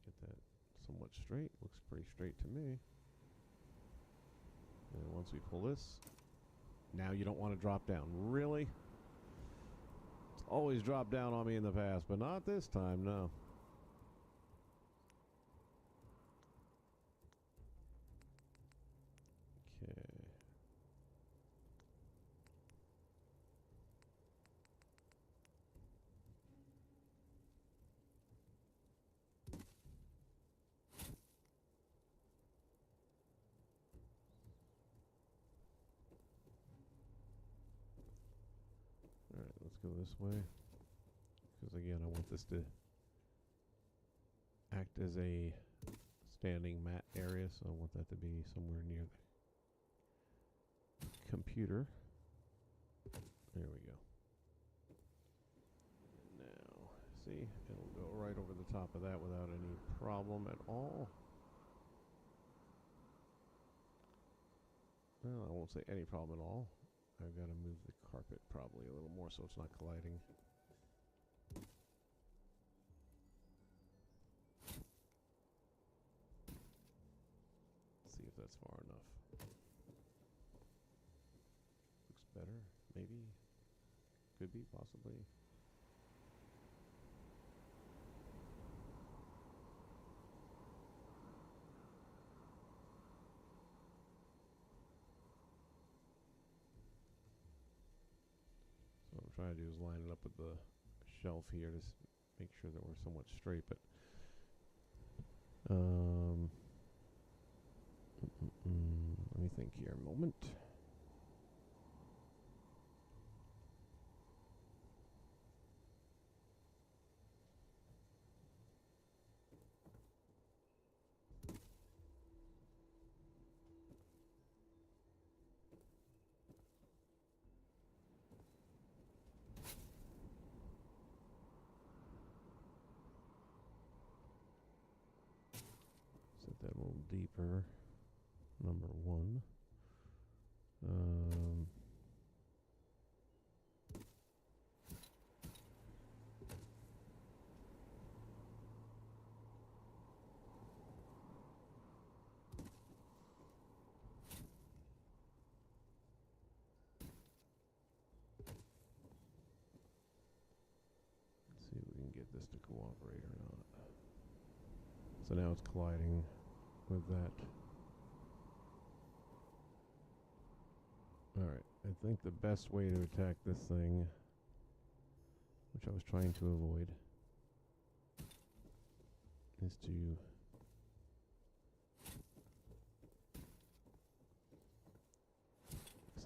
A: Get that somewhat straight. Looks pretty straight to me. And once we pull this, now you don't want to drop down. Really? Always dropped down on me in the past, but not this time, no. Okay. Alright, let's go this way. Because again, I want this to act as a standing mat area, so I want that to be somewhere near the computer. There we go. Now, see, it'll go right over the top of that without any problem at all. Well, I won't say any problem at all. I've got to move the carpet probably a little more so it's not colliding. Let's see if that's far enough. Looks better, maybe. Could be, possibly. try to do is line it up with the shelf here to make sure that we're somewhat straight, but let me think here a moment. Set that a little deeper. Number 1. Let's see if we can get this to cooperate or not. So now it's colliding with that. Alright, I think the best way to attack this thing, which I was trying to avoid, is to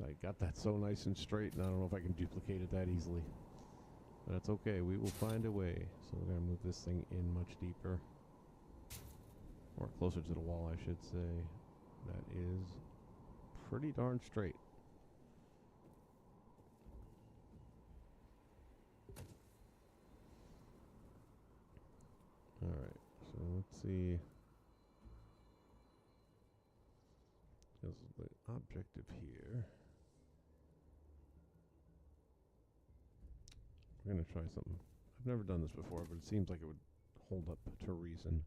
A: I got that so nice and straight, and I don't know if I can duplicate it that easily. But that's okay, we will find a way. So we're going to move this thing in much deeper. Or closer to the wall, I should say. That is pretty darn straight. Alright, so let's see. This is the objective here. We're going to try something. I've never done this before, but it seems like it would hold up to reason.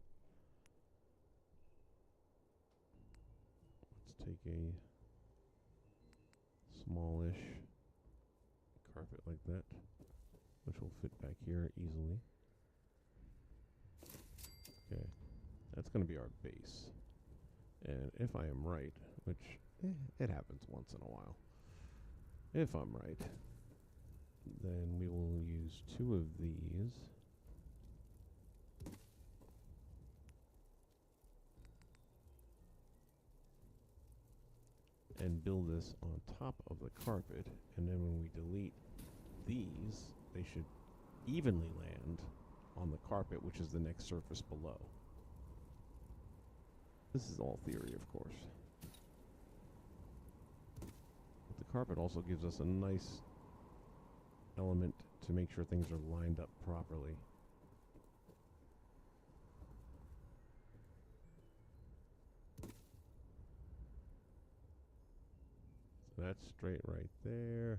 A: Let's take a smallish carpet like that, which will fit back here easily. Okay, that's going to be our base. And if I am right, which it happens once in a while, if I'm right, then we will use 2 of these. And build this on top of the carpet, and then when we delete these, they should evenly land on the carpet, which is the next surface below. This is all theory, of course. But the carpet also gives us a nice element to make sure things are lined up properly. So that's straight right there.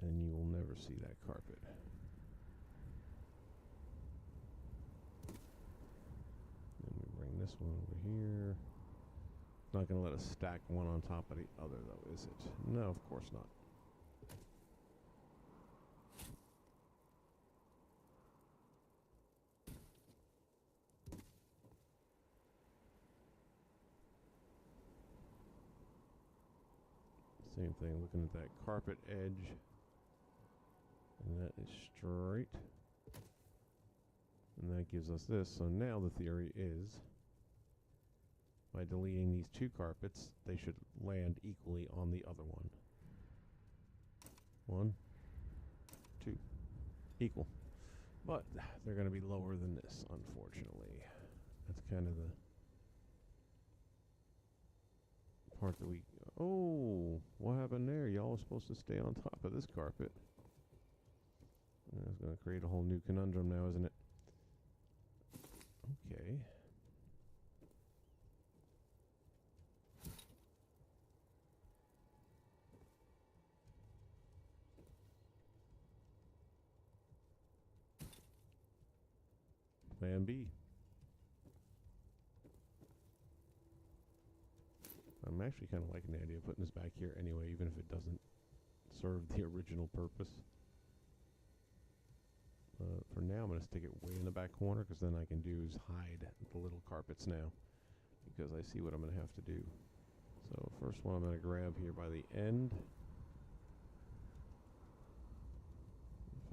A: And you will never see that carpet. Then we bring this one over here. It's not going to let us stack one on top of the other, though, is it? No, of course not. Same thing, looking at that carpet edge, and that is straight, and that gives us this. So now the theory is, by deleting these 2 carpets, they should land equally on the other one. 1, 2, equal. But they're going to be lower than this, unfortunately. That's kind of the part that we... Oh, what happened there? Y'all were supposed to stay on top of this carpet. That's going to create a whole new conundrum now, isn't it? Okay. Plan B. I'm actually kind of liking the idea of putting this back here anyway, even if it doesn't serve the original purpose. For now, I'm going to stick it way in the back corner, because then I can do is hide the little carpets now, because I see what I'm going to have to do. So first one I'm going to grab here by the end.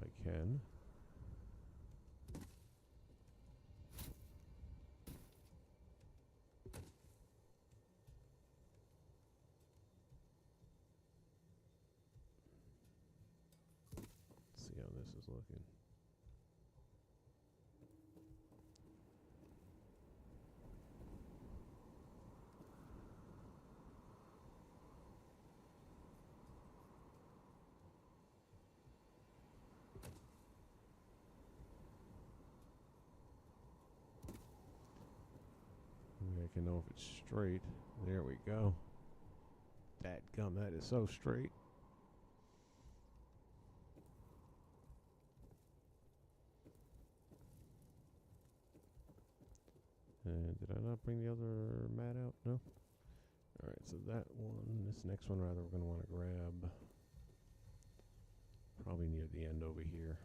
A: I can. Let's see how this is looking. Maybe I can know if it's straight. There we go. Dadgum, that is so straight. And did I not bring the other mat out? No? Alright, so that one, this next one rather, we're going to want to grab probably near the end over here.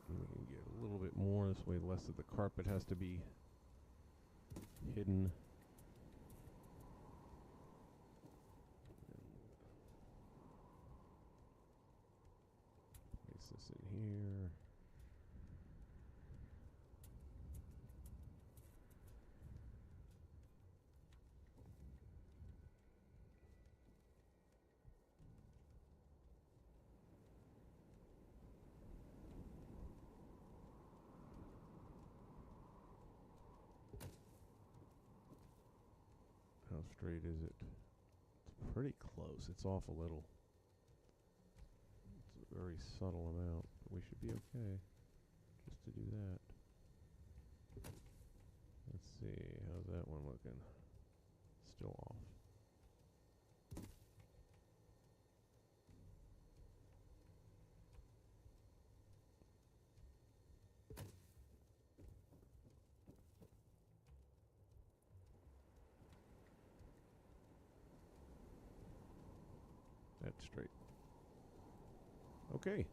A: And we can get a little bit more, this way less of the carpet has to be hidden. Place this in here. How straight is it? It's pretty close. It's off a little. It's a very subtle amount. But we should be okay just to do that. Let's see. How's that one looking? Still off. That's straight. Okay.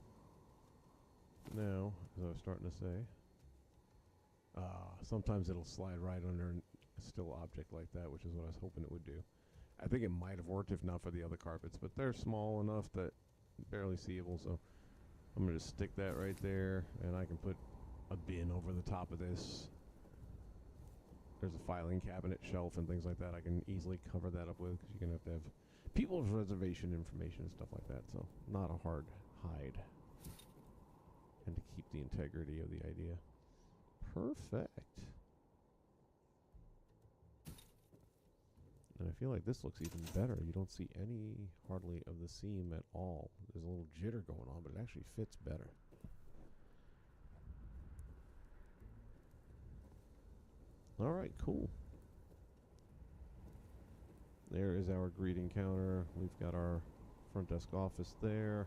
A: Now, as I was starting to say, sometimes it'll slide right under a still object like that, which is what I was hoping it would do. I think it might have worked if not for the other carpets, but they're small enough that barely seeable, so I'm going to just stick that right there, and I can put a bin over the top of this. There's a filing cabinet, shelf, and things like that I can easily cover that up with, because you're going to have people's reservation information and stuff like that, so not a hard hide. And to keep the integrity of the idea. Perfect. And I feel like this looks even better. You don't see any hardly of the seam at all. There's a little jitter going on, but it actually fits better. All right, cool. There is our greeting counter. We've got our front desk office there.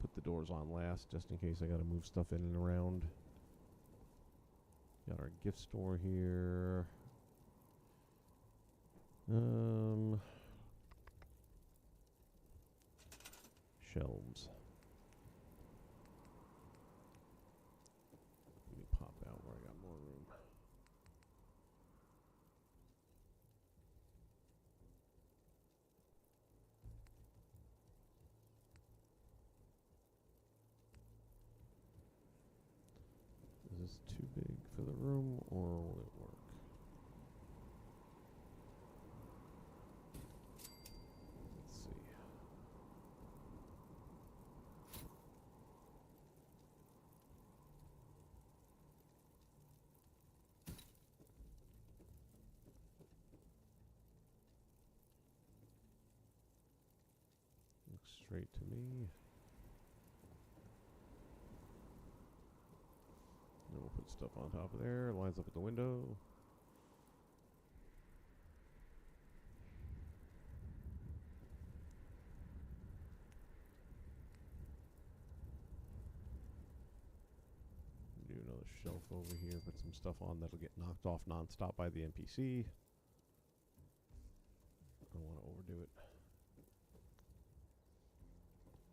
A: Put the doors on last, just in case I got to move stuff in and around. Got our gift store here. Shelves. Let me pop out where I got more room. Is this too big for the room, or will it work? Let's see. Looks straight to me. Then we'll put stuff on top of there. Lines up at the window. Do another shelf over here. Put some stuff on that'll get knocked off non-stop by the NPC. I don't want to overdo it.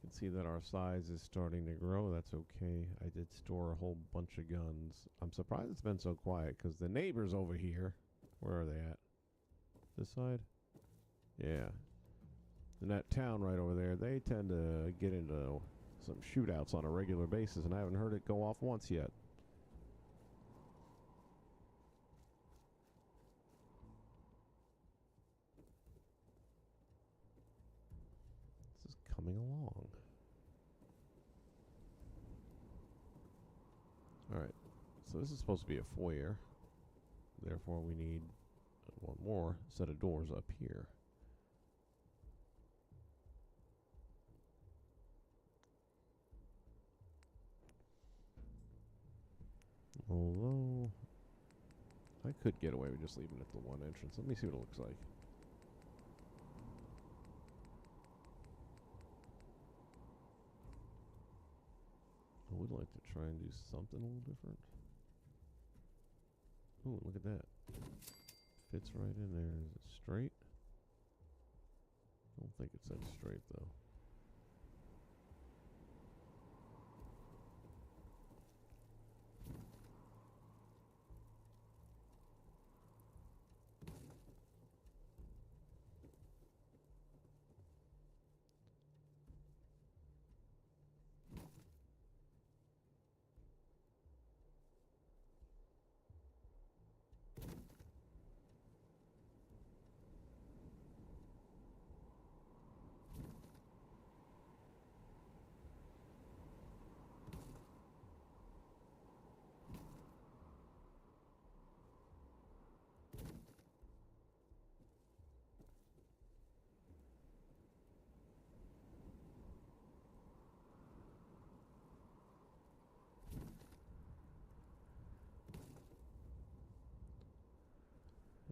A: can see that our size is starting to grow. That's okay. I did store a whole bunch of guns. I'm surprised it's been so quiet because the neighbors over here, where are they at? This side? Yeah. In that town right over there, they tend to get into some shootouts on a regular basis, and I haven't heard it go off once yet. This is coming along. Alright, so this is supposed to be a foyer. Therefore, we need one more set of doors up here. Although, I could get away with just leaving it the one entrance. Let me see what it looks like. I would like to try and do something a little different. Ooh, look at that. Fits right in there. Is it straight? I don't think it's that straight, though.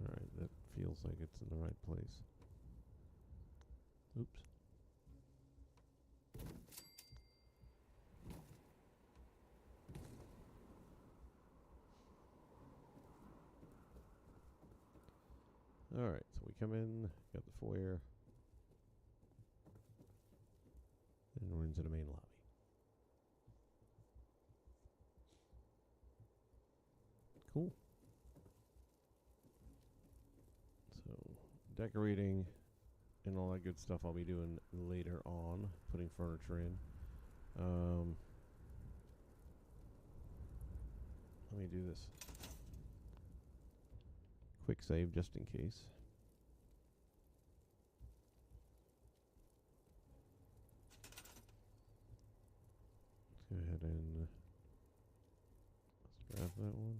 A: Alright, that feels like it's in the right place. Oops. Alright, so we come in, got the foyer, and we're into the main lobby. Cool. So, decorating and all that good stuff I'll be doing later on, putting furniture in. Let me do this. Quick save just in case. Let's go ahead and scrap that one.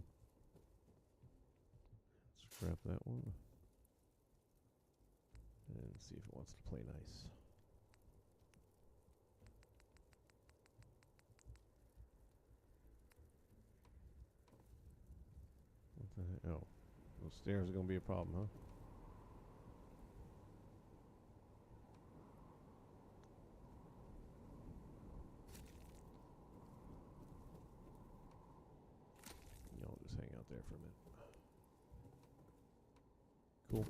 A: Scrap that one. And see if it wants to play nice. What the heck? Oh. Those stairs are going to be a problem, huh? Y'all just hang out there for a minute. Cool.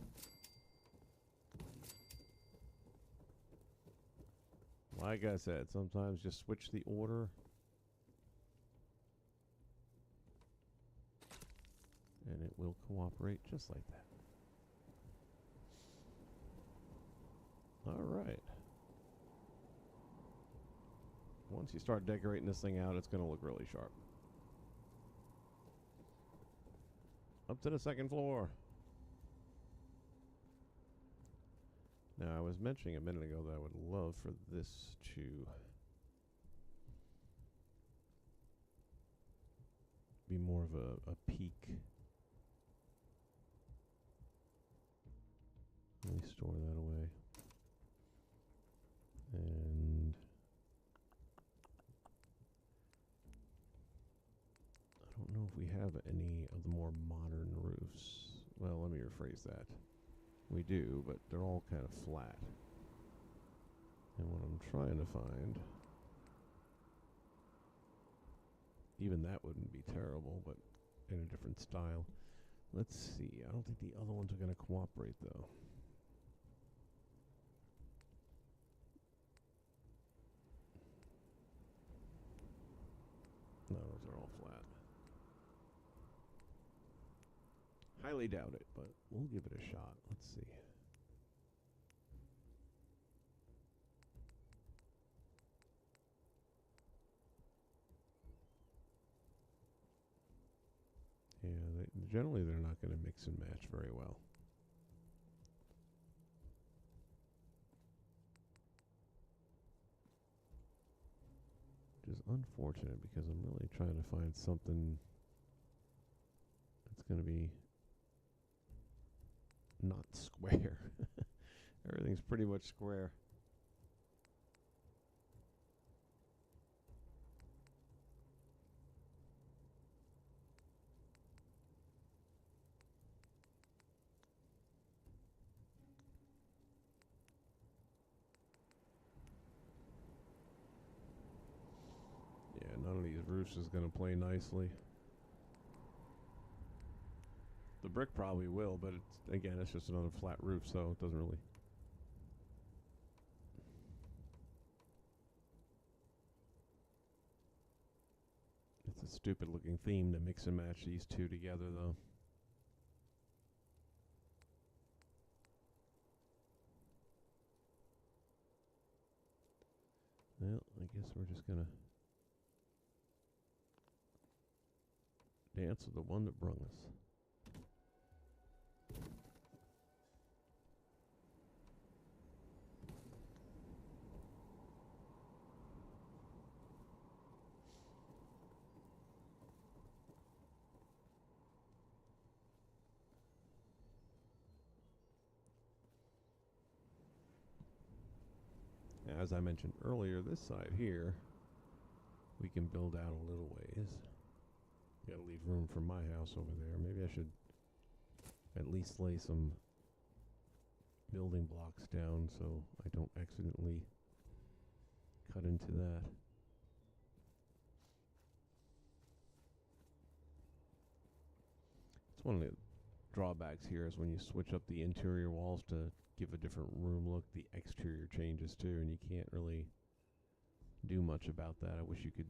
A: Like I said, sometimes just switch the order. And it will cooperate just like that. Alright. Once you start decorating this thing out, it's going to look really sharp. Up to the second floor. Now, I was mentioning a minute ago that I would love for this to be more of a peak. Let me store that away. And I don't know if we have any of the more modern roofs. Well, let me rephrase that. We do, but they're all kind of flat. And what I'm trying to find, even that wouldn't be terrible, but in a different style. Let's see. I don't think the other ones are going to cooperate, though. are all flat. Highly doubt it, but we'll give it a shot. Let's see. Yeah, generally they're not going to mix and match very well. Which is unfortunate because I'm really trying to find something that's going to be not square. Everything's pretty much square. Yeah, none of these roofs is going to play nicely. The brick probably will, but it's just another flat roof, so it doesn't really. It's a stupid looking theme to mix and match these two together, though. Well, I guess we're just gonna dance with the one that brung us. As I mentioned earlier, this side here, we can build out a little ways. Gotta leave room for my house over there. Maybe I should at least lay some building blocks down so I don't accidentally cut into that. It's one of the drawbacks here is when you switch up the interior walls to give a different room look, the exterior changes too, and you can't really do much about that. I wish you could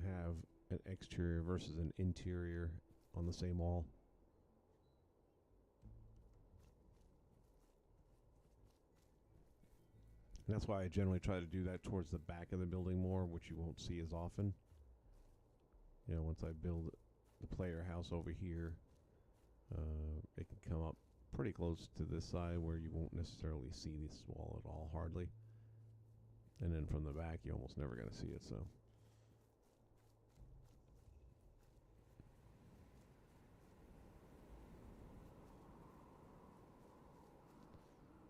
A: have an exterior versus an interior on the same wall. And that's why I generally try to do that towards the back of the building more, which you won't see as often. You know, once I build the player house over here, it can come up pretty close to this side where you won't necessarily see this wall at all, hardly. And then from the back, you're almost never going to see it, so.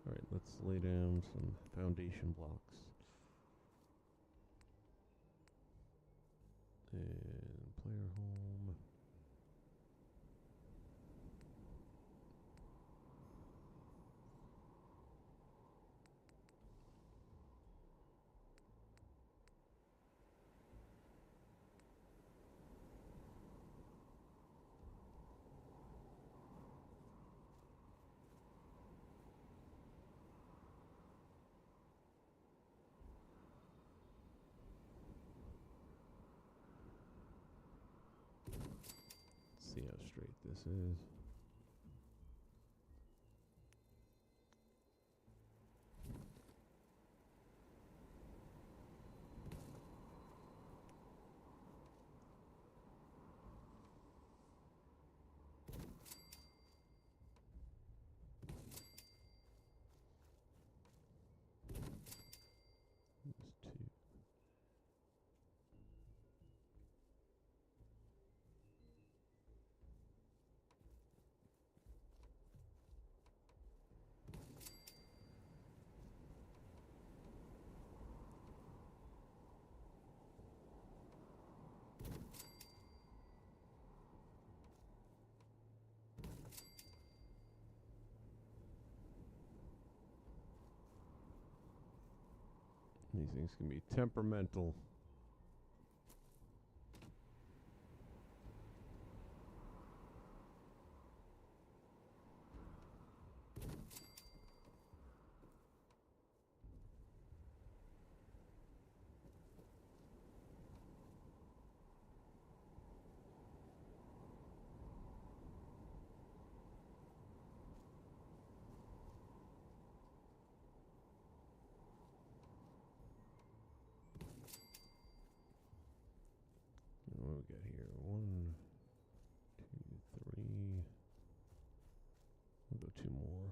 A: Alright, let's lay down some foundation blocks. And player home. See how straight this is. There's two. These things can be temperamental. at here? 1, 2, 3. We'll go 2 more.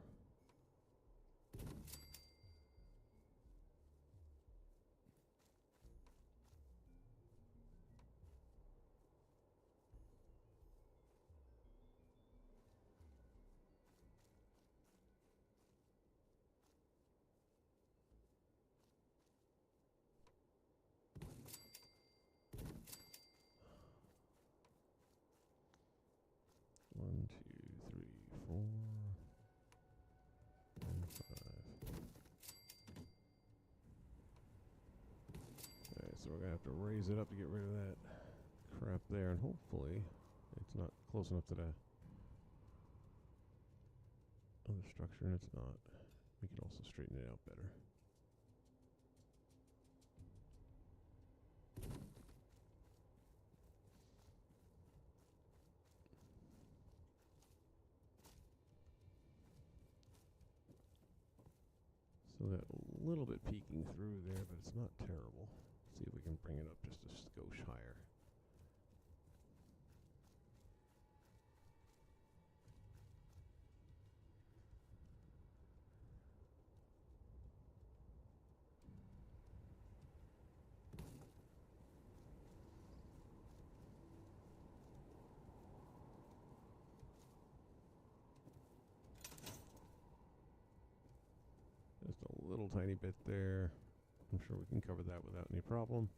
A: One, 2, 3, 4, and 5. Alright, so we're gonna have to raise it up to get rid of that crap there, and hopefully it's not close enough to the other structure, and it's not. We can also straighten it out better. So that a little bit peeking through there, but it's not terrible. See if we can bring it up just a skosh higher. Just a little tiny bit there. I'm sure we can cover that without any problem.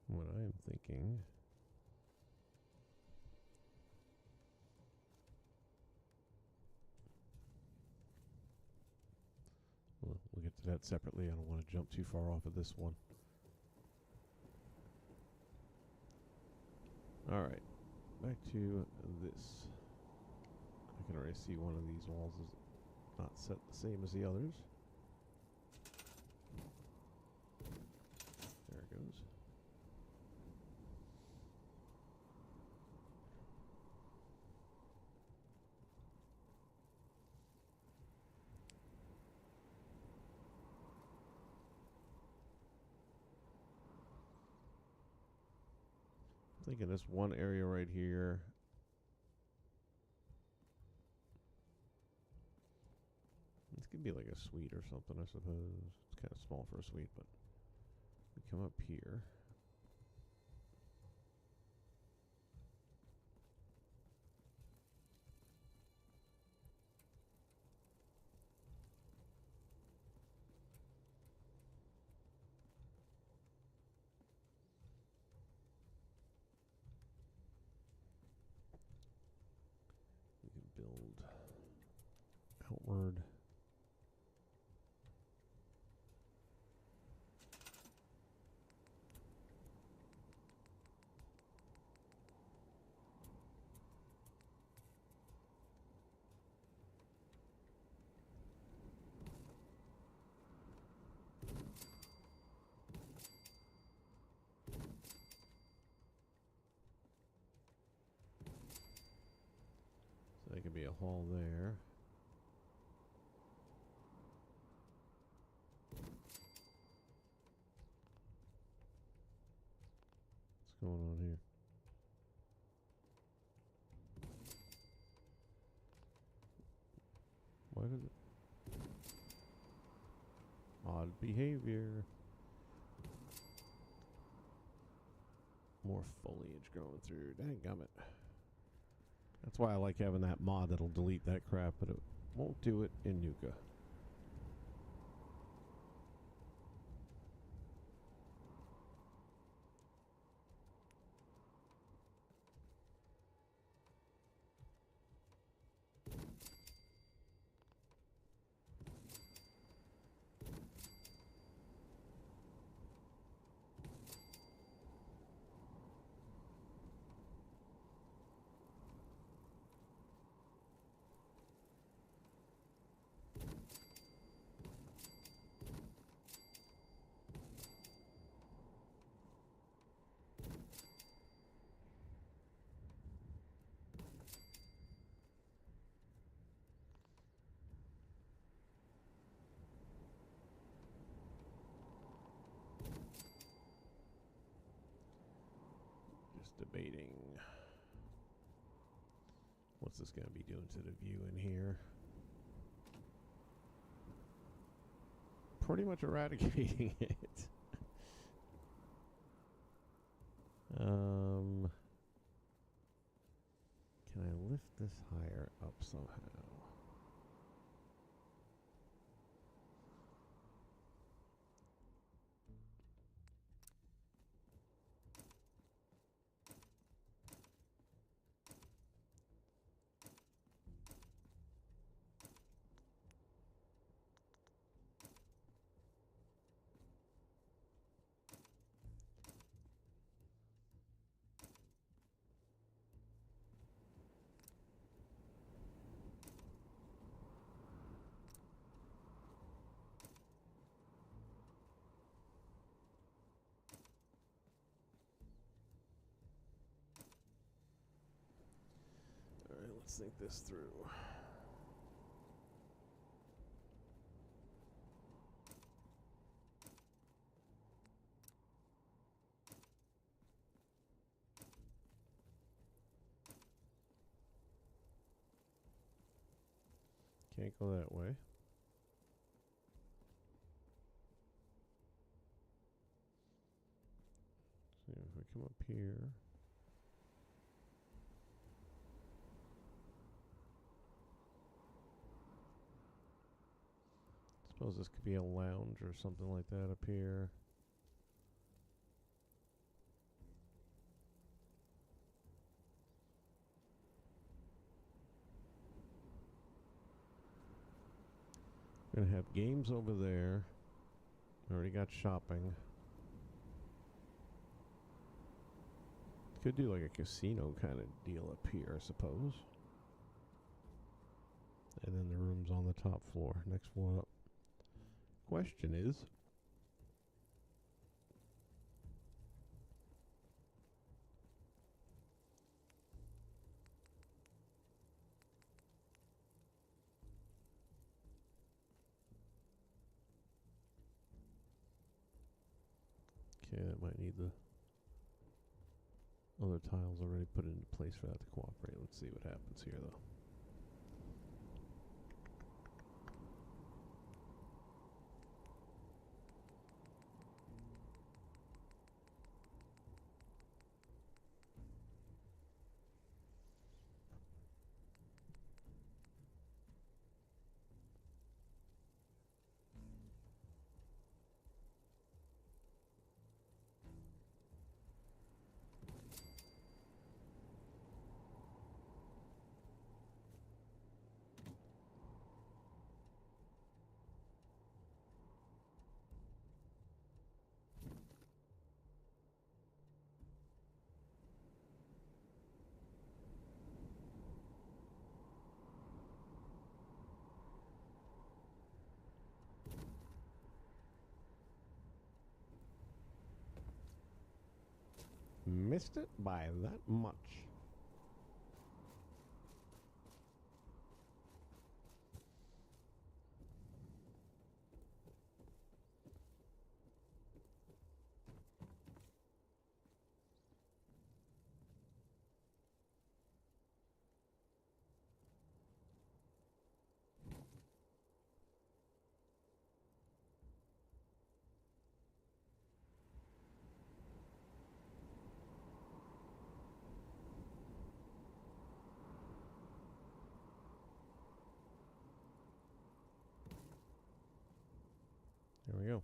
A: What I am thinking, we'll get to that separately. I don't want to jump too far off of this one. Alright, back to this. I can already see one of these walls is not set the same as the others. There it goes. I'm thinking this one area right here. This could be like a suite or something, I suppose. It's kind of small for a suite, but we come up here. We can build outward. So there could be a hall there. What's going on here? Why does it? Odd behavior. More foliage growing through. Dadgummit. That's why I like having that mod that'll delete that crap, but it won't do it in Nuka. debating. What's this going to be doing to the view in here? Pretty much eradicating it. Can I lift this higher up somehow? Let's think this through. Can't go that way. So if we come up here. Suppose this could be a lounge or something like that up here. We're gonna have games over there. Already got shopping. Could do like a casino kind of deal up here, I suppose. And then the room's on the top floor, next floor up. Question is, okay, that might need the other tiles already put into place for that to cooperate. Let's see what happens here, though. Missed it by that much. There we go.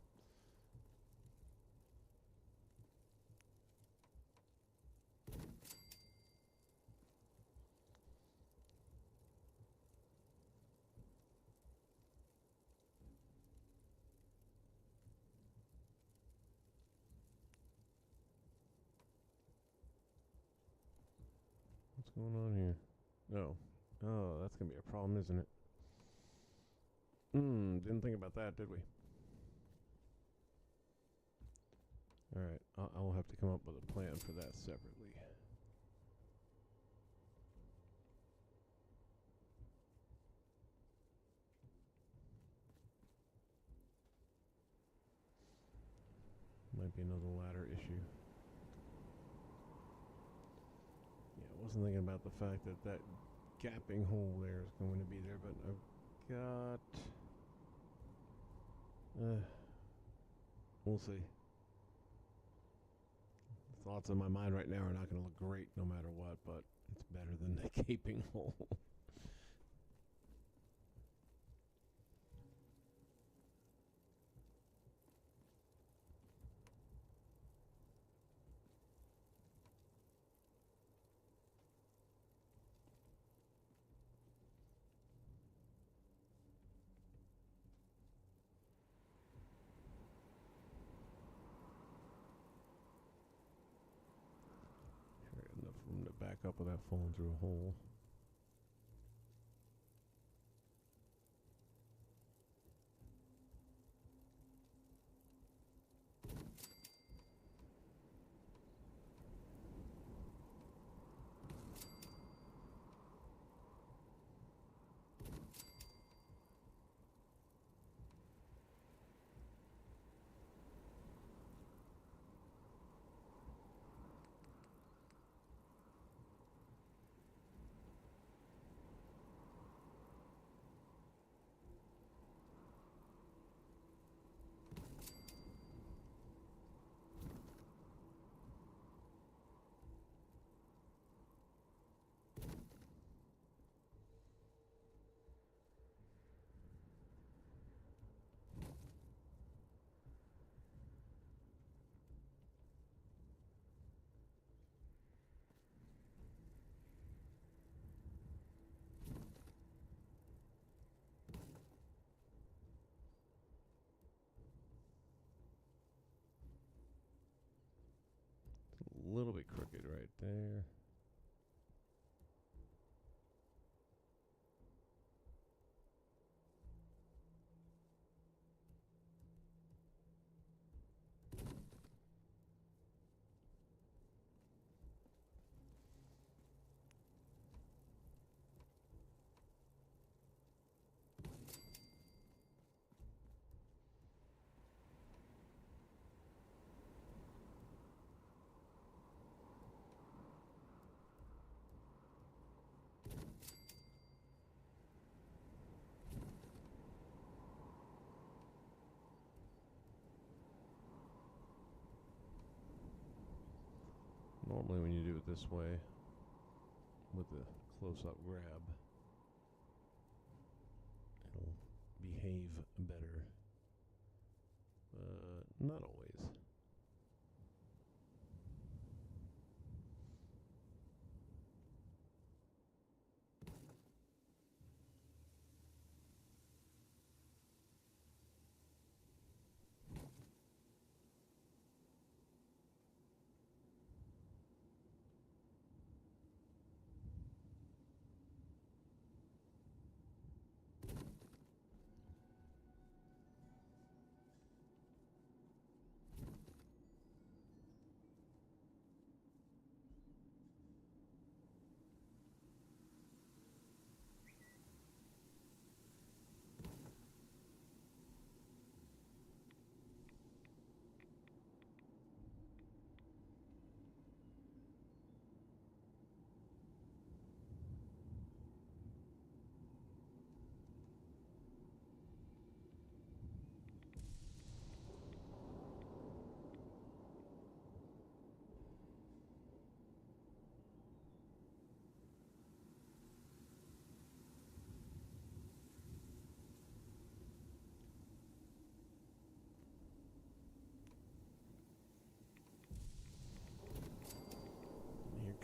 A: What's going on here? Oh. Oh, that's going to be a problem, isn't it? Didn't think about that, did we? Alright, I'll have to come up with a plan for that separately. Might be another ladder issue. wasn't thinking about the fact that that gapping hole there is going to be there, but I've got... we'll see. The thoughts in my mind right now are not going to look great no matter what, but it's better than the gaping hole. Enough room to back up without falling through a hole. A little bit crooked right there. Normally when you do it this way, with the close-up grab, it'll behave better. Not always.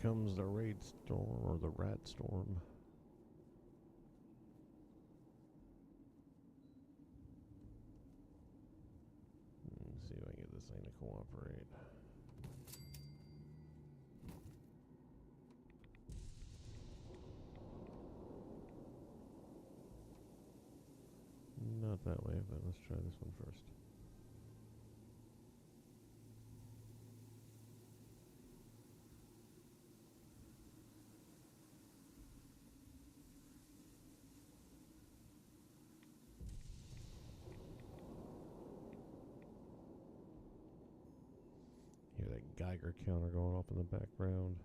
A: Comes the raid storm, or the rat storm. Let's see if I can get this thing to cooperate. Not that way, but let's try this one first. Hear that Geiger counter going off in the background.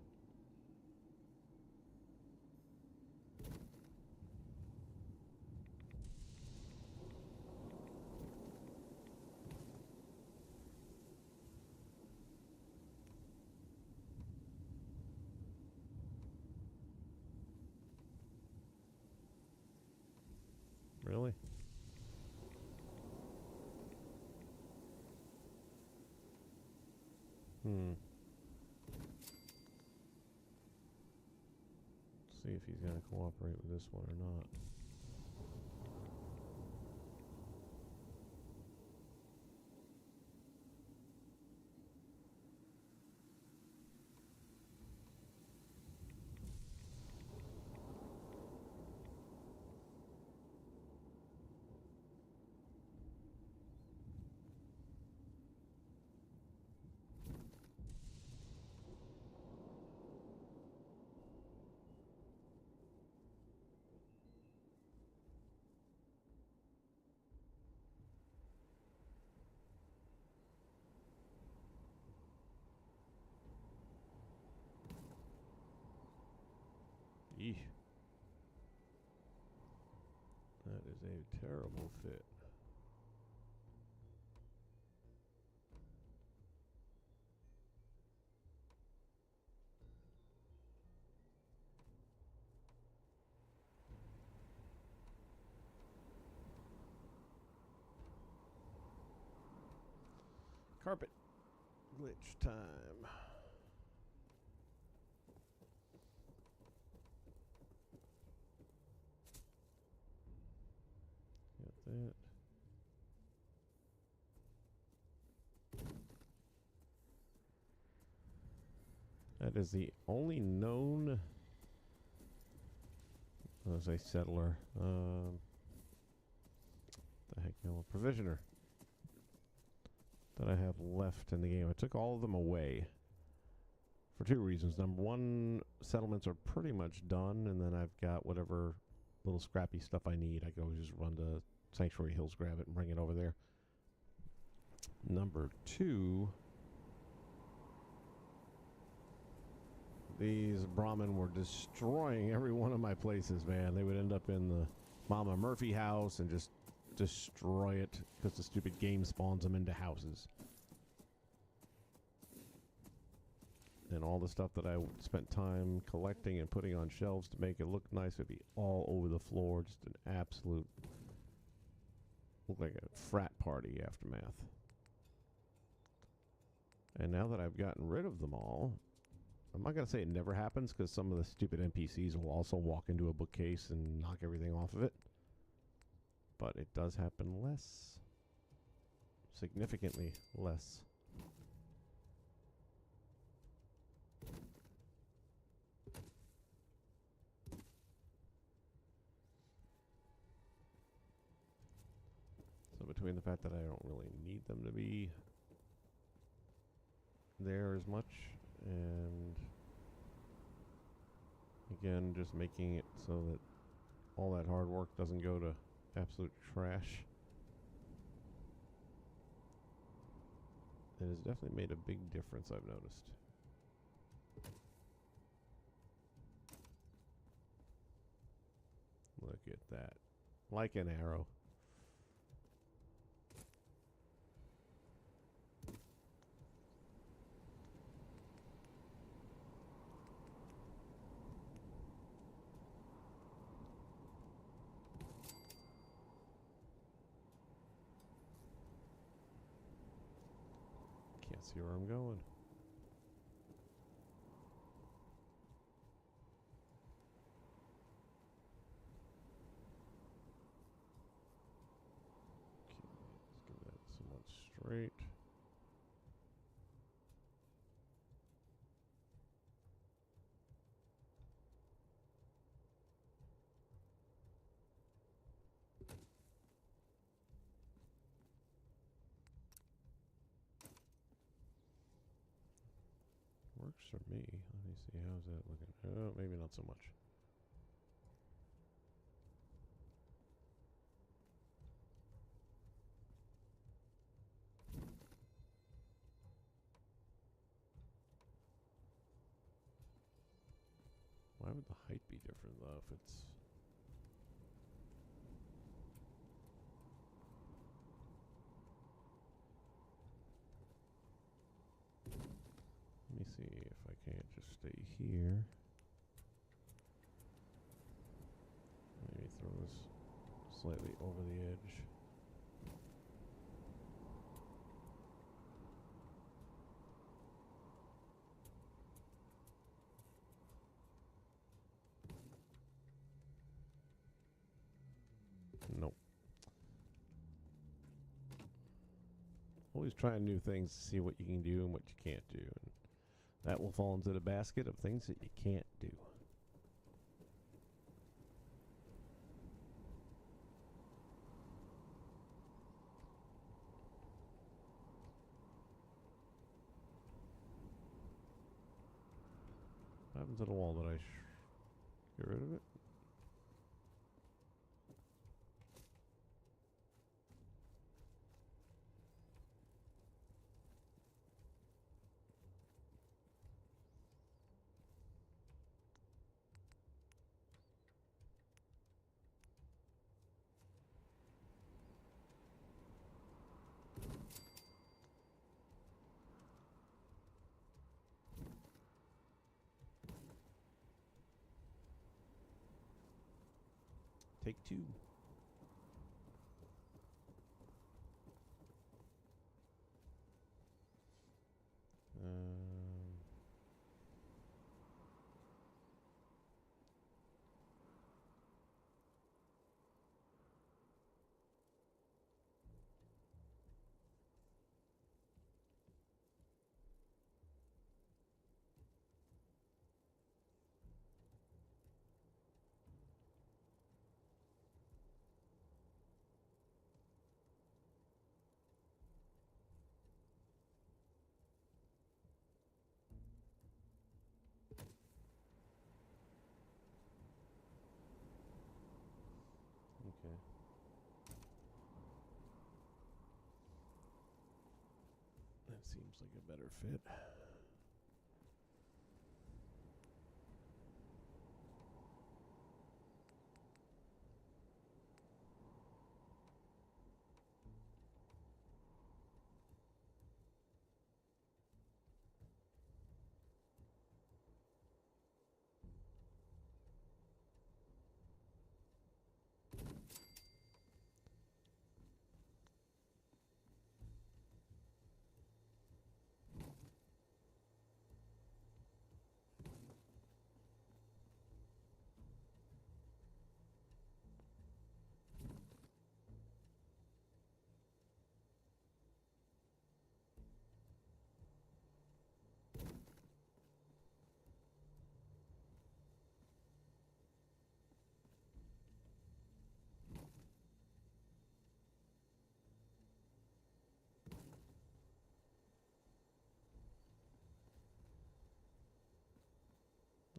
A: Really? See if he's gonna cooperate with this one or not. Eesh. That is a terrible fit. Carpet glitch time. Got that. That is the only known, as a settler, the heck, no, a provisioner that I have left in the game. I took all of them away for two reasons. Number one, settlements are pretty much done, and then I've got whatever little scrappy stuff I need. I can always just run to Sanctuary Hills, grab it, and bring it over there. Number two, these Brahmin were destroying every one of my places, man. They would end up in the Mama Murphy house and just destroy it because the stupid game spawns them into houses. And all the stuff that I spent time collecting and putting on shelves to make it look nice would be all over the floor. Just an absolute, look like a frat party aftermath. And now that I've gotten rid of them all, I'm not going to say it never happens, because some of the stupid NPCs will also walk into a bookcase and knock everything off of it. But it does happen less. Significantly less. So between the fact that I don't really need them to be there as much, and again, just making it so that all that hard work doesn't go to absolute trash, it has definitely made a big difference, I've noticed. Look at that. Like an arrow. Can't see where I'm going. Okay, let's give that somewhat straight. Works for me. Let me see, how's that looking? Oh, maybe not so much. Why would the height be different though if it's... Let me see if I can't just stay here. Maybe throw this slightly over the edge. Nope. Always trying new things to see what you can do and what you can't do. And that will fall into the basket of things that you can't do. What happened to the wall? Did I get rid of it? Take two. Okay. That seems like a better fit.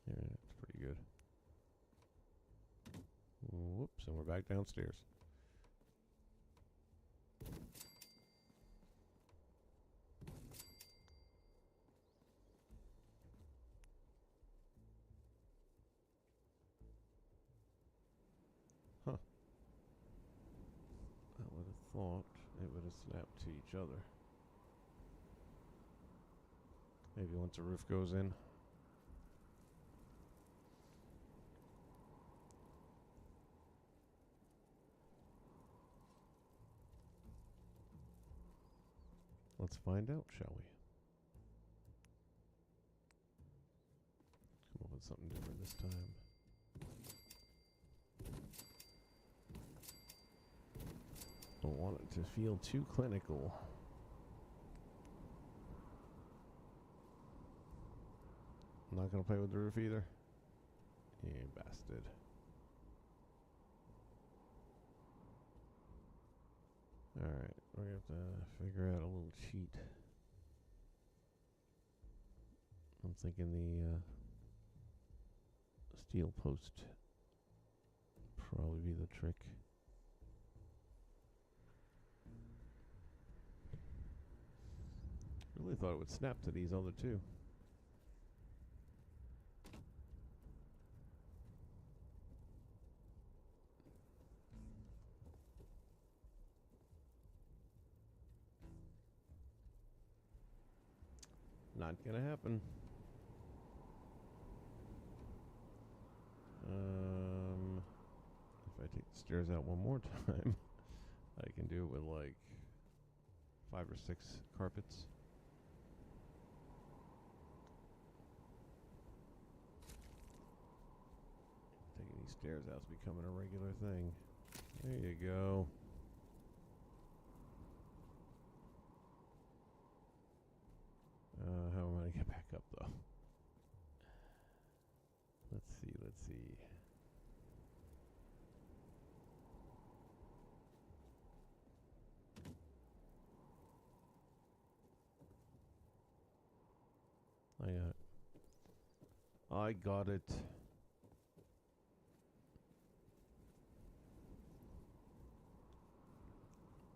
A: Yeah, that's pretty good. Whoops, and we're back downstairs. Huh. I would have thought it would have snapped to each other. Maybe once the roof goes in. Let's find out, shall we? Come up with something different this time. Don't want it to feel too clinical. I'm not gonna play with the roof either. You bastard. Alright, we're gonna have to figure out a little cheat. I'm thinking the steel post probably be the trick. Really thought it would snap to these other two. Not gonna happen. If I take this stairs out one more time. I can do it with like 5 or 6 carpets. Taking these stairs out is becoming a regular thing. There you go. How am I going to get back up though? Let's see. I got it.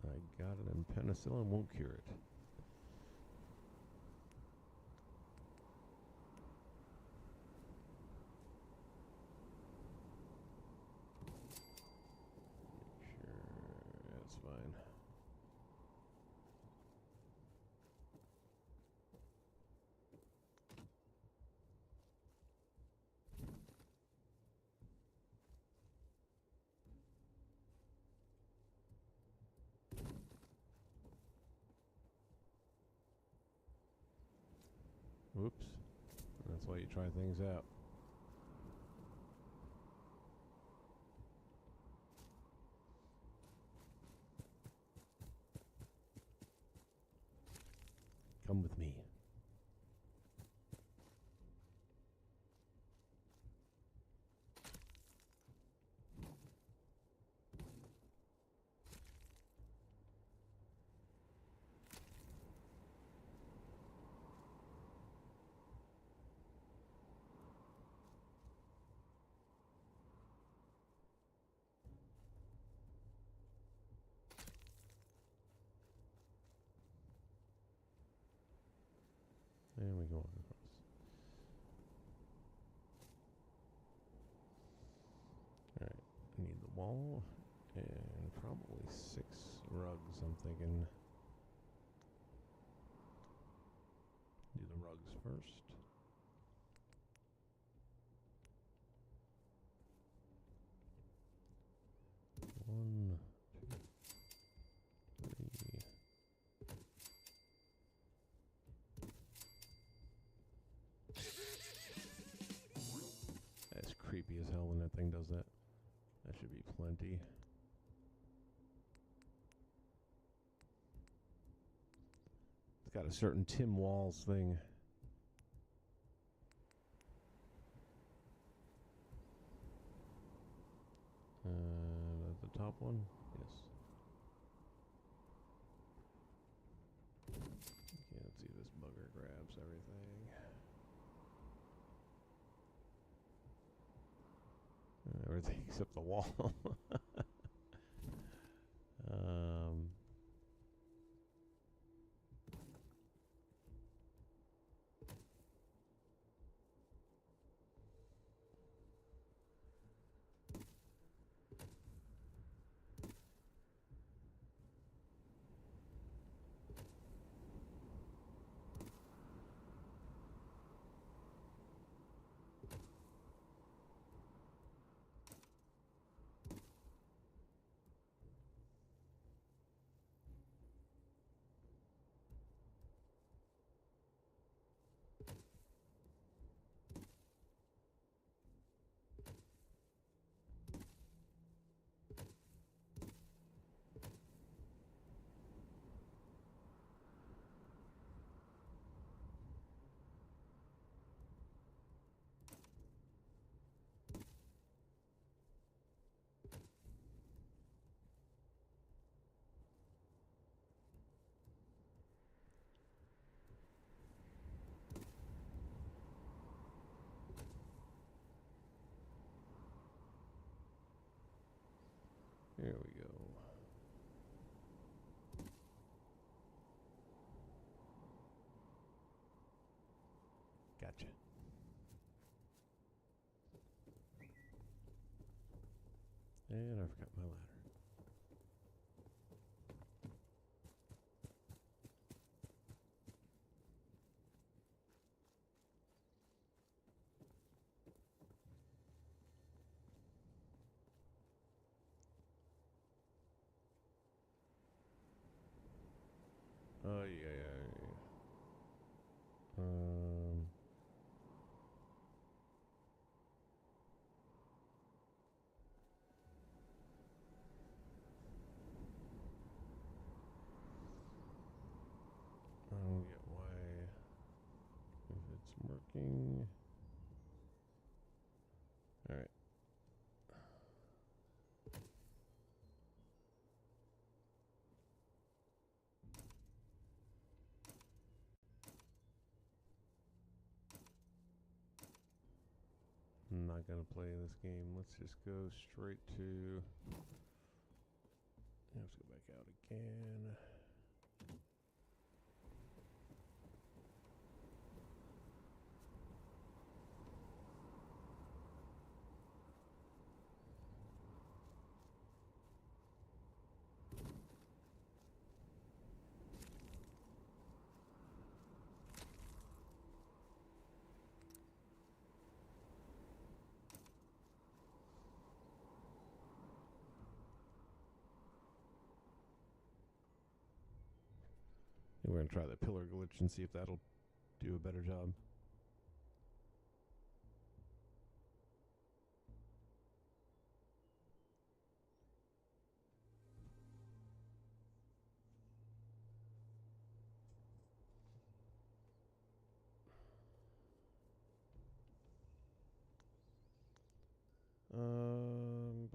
A: I got it, and penicillin won't cure it. Sure, that's fine. Whoops. That's why you try things out. Come with me. And we go on across. Alright, I need the wall and probably 6 rugs, I'm thinking. Do the rugs first. One, two, three. That's creepy as hell when that thing does that. That should be plenty. It's got a certain Tim Walls thing. The top one? Yes. Can't see this bugger grabs everything. Everything except the wall. Here we go. Gotcha. And I forgot my ladder. working. Alright. I'm not gonna play this game. Let's just go straight to... Let's go back out again. We're going to try the pillar glitch and see if that'll do a better job. Warehouse.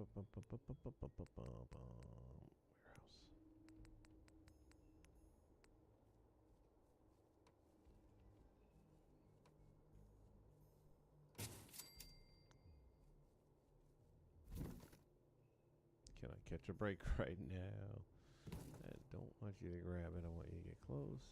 A: Can I catch a break right now? I don't want you to grab it. I want you to get close.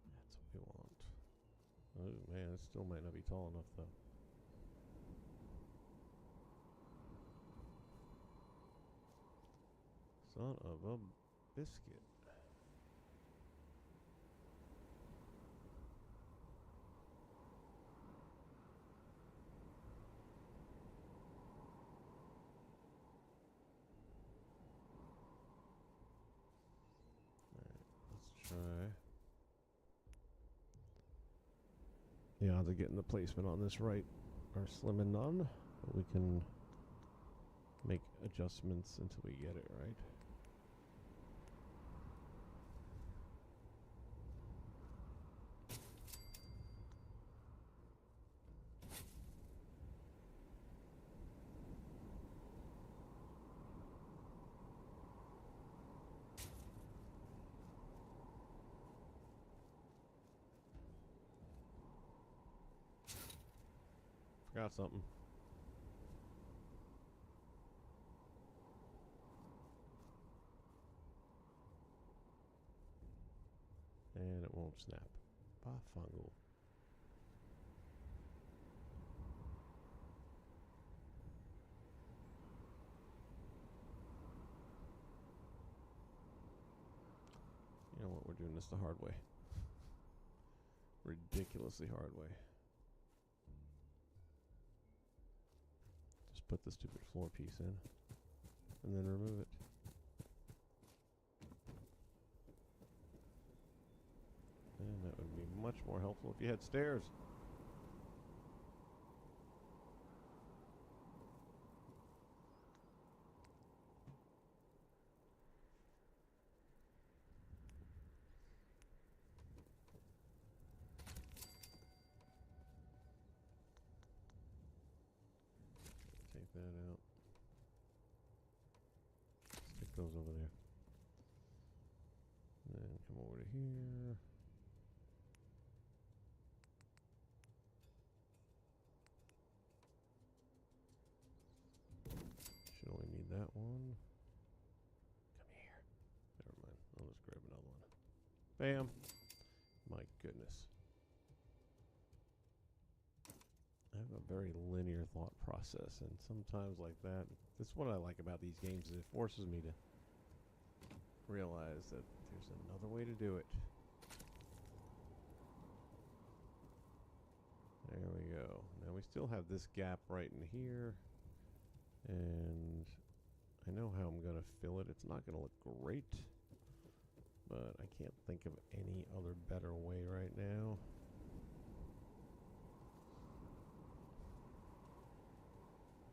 A: That's what we want. Oh man, it still might not be tall enough though. Son of a biscuit. Let's try. The odds of getting the placement on this right are slim and none, but we can make adjustments until we get it right. Forgot something. And it won't snap. Fungal. You know what? We're doing this the hard way. Ridiculously hard way. Just put the stupid floor piece in and then remove it. And that would be much more helpful if you had stairs. Take that out. Stick those over there. And then come over to here. Should only need that one. Come here. Never mind. I'll just grab another one. Bam. My goodness. I have a very linear thought process, and sometimes like that, that's what I like about these games, is it forces me to realize that there's another way to do it. There we go. Now we still have this gap right in here, and I know how I'm going to fill it. It's not going to look great, but I can't think of any other better way right now.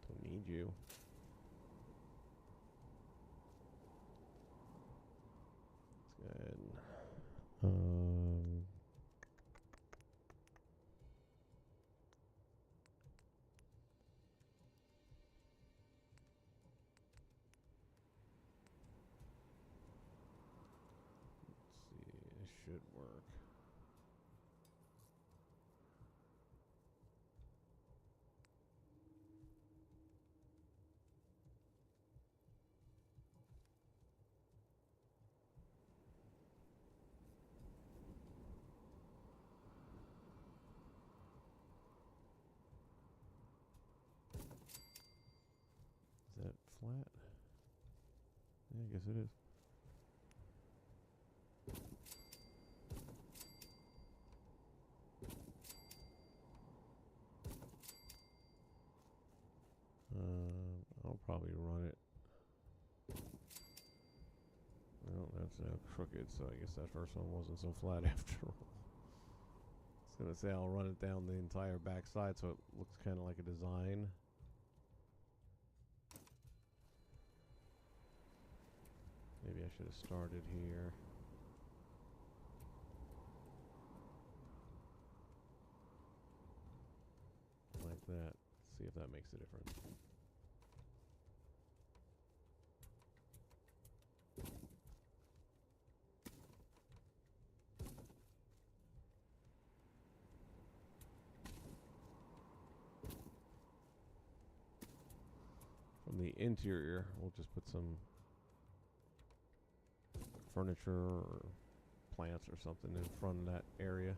A: Don't need you. Let's go ahead and, let's see, it should work. Is that flat? Yeah, I guess it is. I'll probably run it. Well, that's crooked, so I guess that first one wasn't so flat after all. I was going to say I'll run it down the entire back side so it looks kind of like a design. Maybe I should have started here. Like that. See if that makes a difference. From the interior, we'll just put some furniture or plants or something in front of that area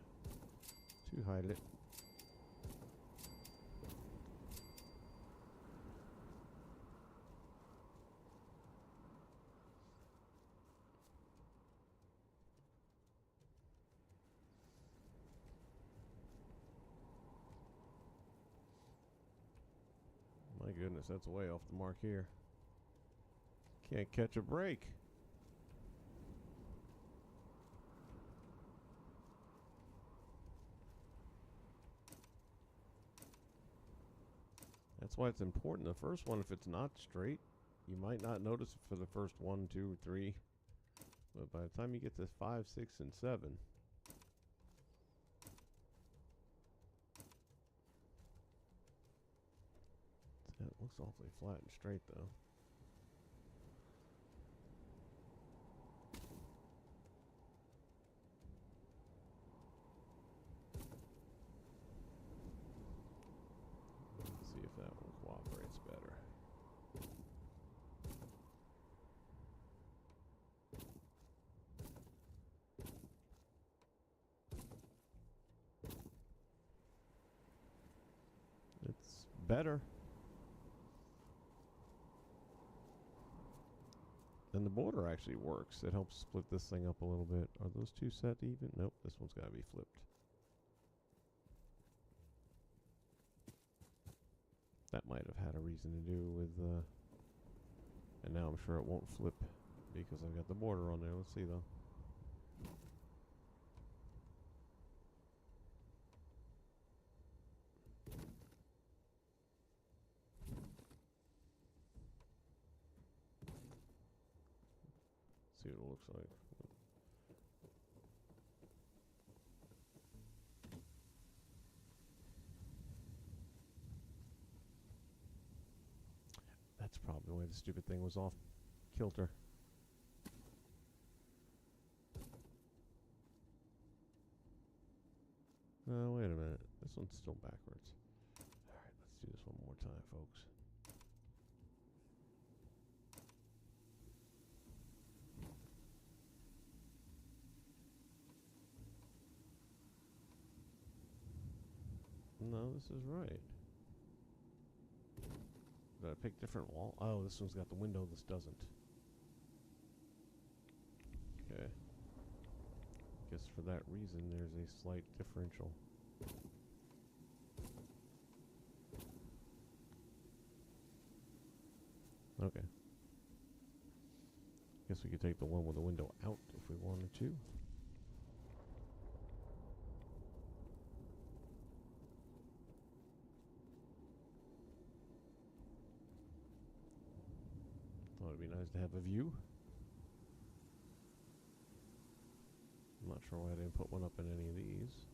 A: to hide it. My goodness, that's way off the mark here. Can't catch a break. That's why it's important. The first one, if it's not straight, you might not notice it for the first 1, 2, 3. But by the time you get to 5, 6, and 7, it looks awfully flat and straight, though. Let's see if that one cooperates better. It's better. And the border actually works. It helps split this thing up a little bit. Are those two set even? Nope, this one's got to be flipped. That might have had a reason to do with, and now I'm sure it won't flip because I've got the border on there. Let's see though. See what it looks like. That's probably why the stupid thing was off kilter. Oh, wait a minute. This one's still backwards. Alright, let's do this one more time, folks. No, this is right. Did I pick different wall? Oh, this one's got the window, this doesn't. Okay. Guess for that reason there's a slight differential. Okay. guess we could take the one with the window out if we wanted to. Thought it'd be nice to have a view. I'm not sure why I didn't put one up in any of these.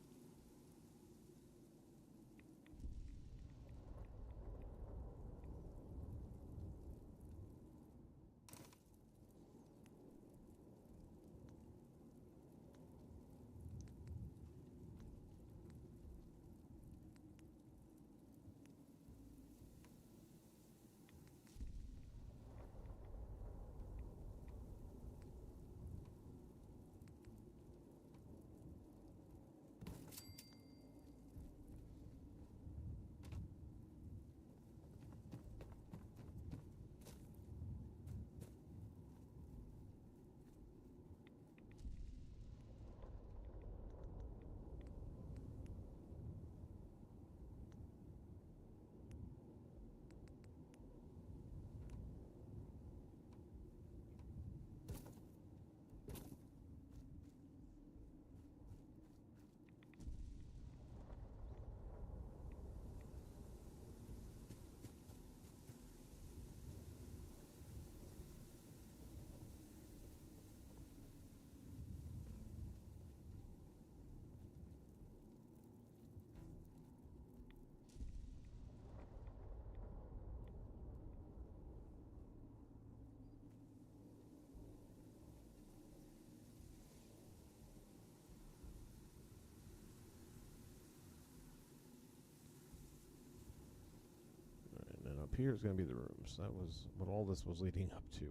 A: Up here is going to be the rooms. That was what all this was leading up to.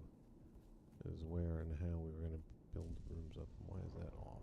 A: Is where and how we were going to build rooms up. Why is that off?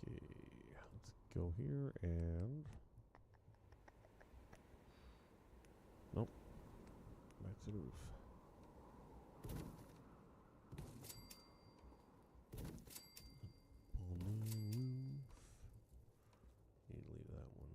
A: Okay, let's go here and... Nope. Back to the roof. On the roof. Need to leave that one.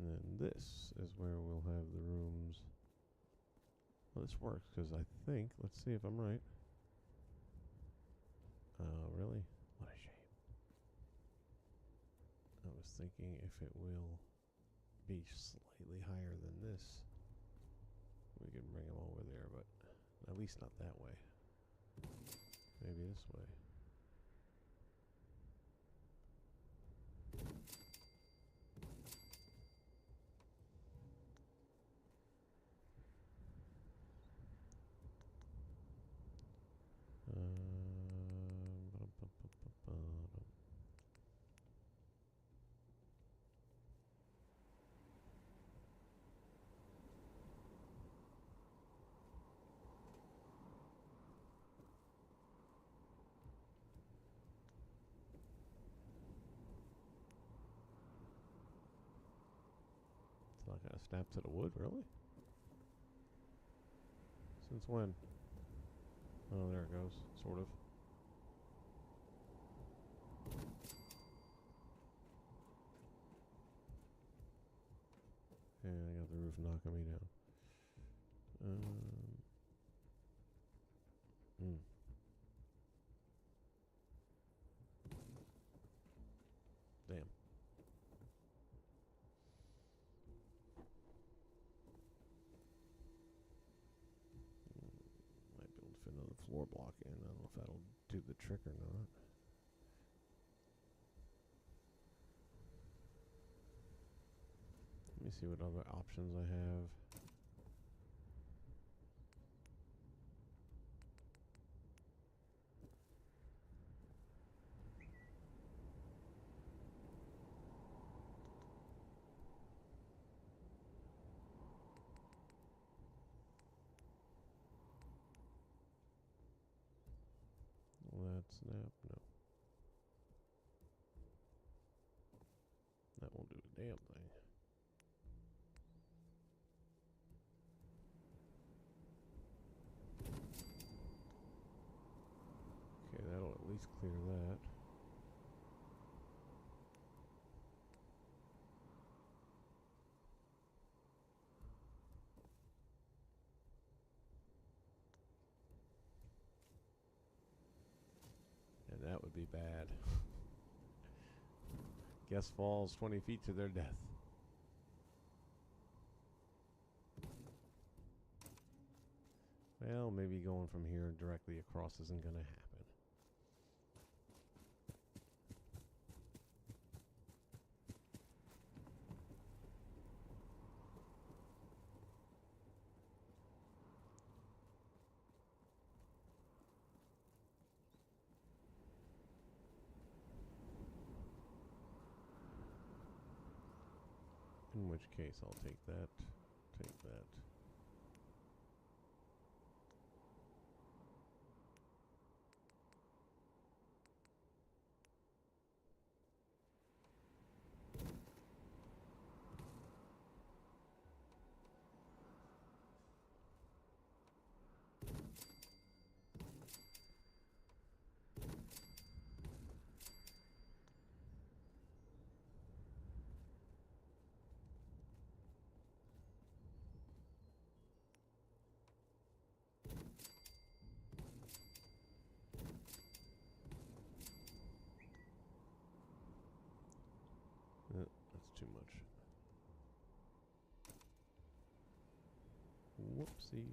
A: And then this is where we'll have the rooms. Well, this works because I think, let's see if I'm right. Really? What a shame. I was thinking if it will be slightly higher than this, we can bring them over there, but at least not that way. Maybe this way. It's not gonna snap to the wood, really? Since when? Oh, there it goes, sort of. And I got the roof knocking me down. Damn. another floor block in. I don't know if that'll do the trick or not. Let me see what other options I have. That snap, no. That won't do a damn thing. Okay, that'll at least clear that. And that would be bad. Guest falls 20 feet to their death. Well, maybe going from here directly across isn't going to happen. In which case, I'll take that, take that. That's too much. Whoopsie.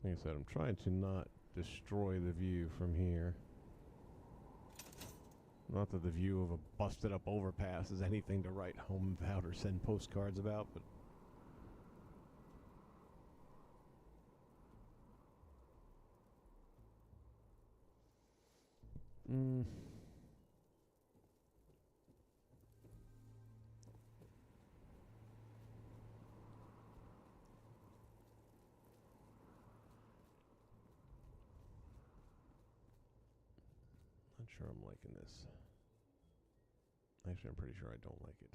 A: Like I said, I'm trying to not destroy the view from here. Not that the view of a busted up overpass is anything to write home about or send postcards about, but not sure I'm liking this. Actually, I'm pretty sure I don't like it.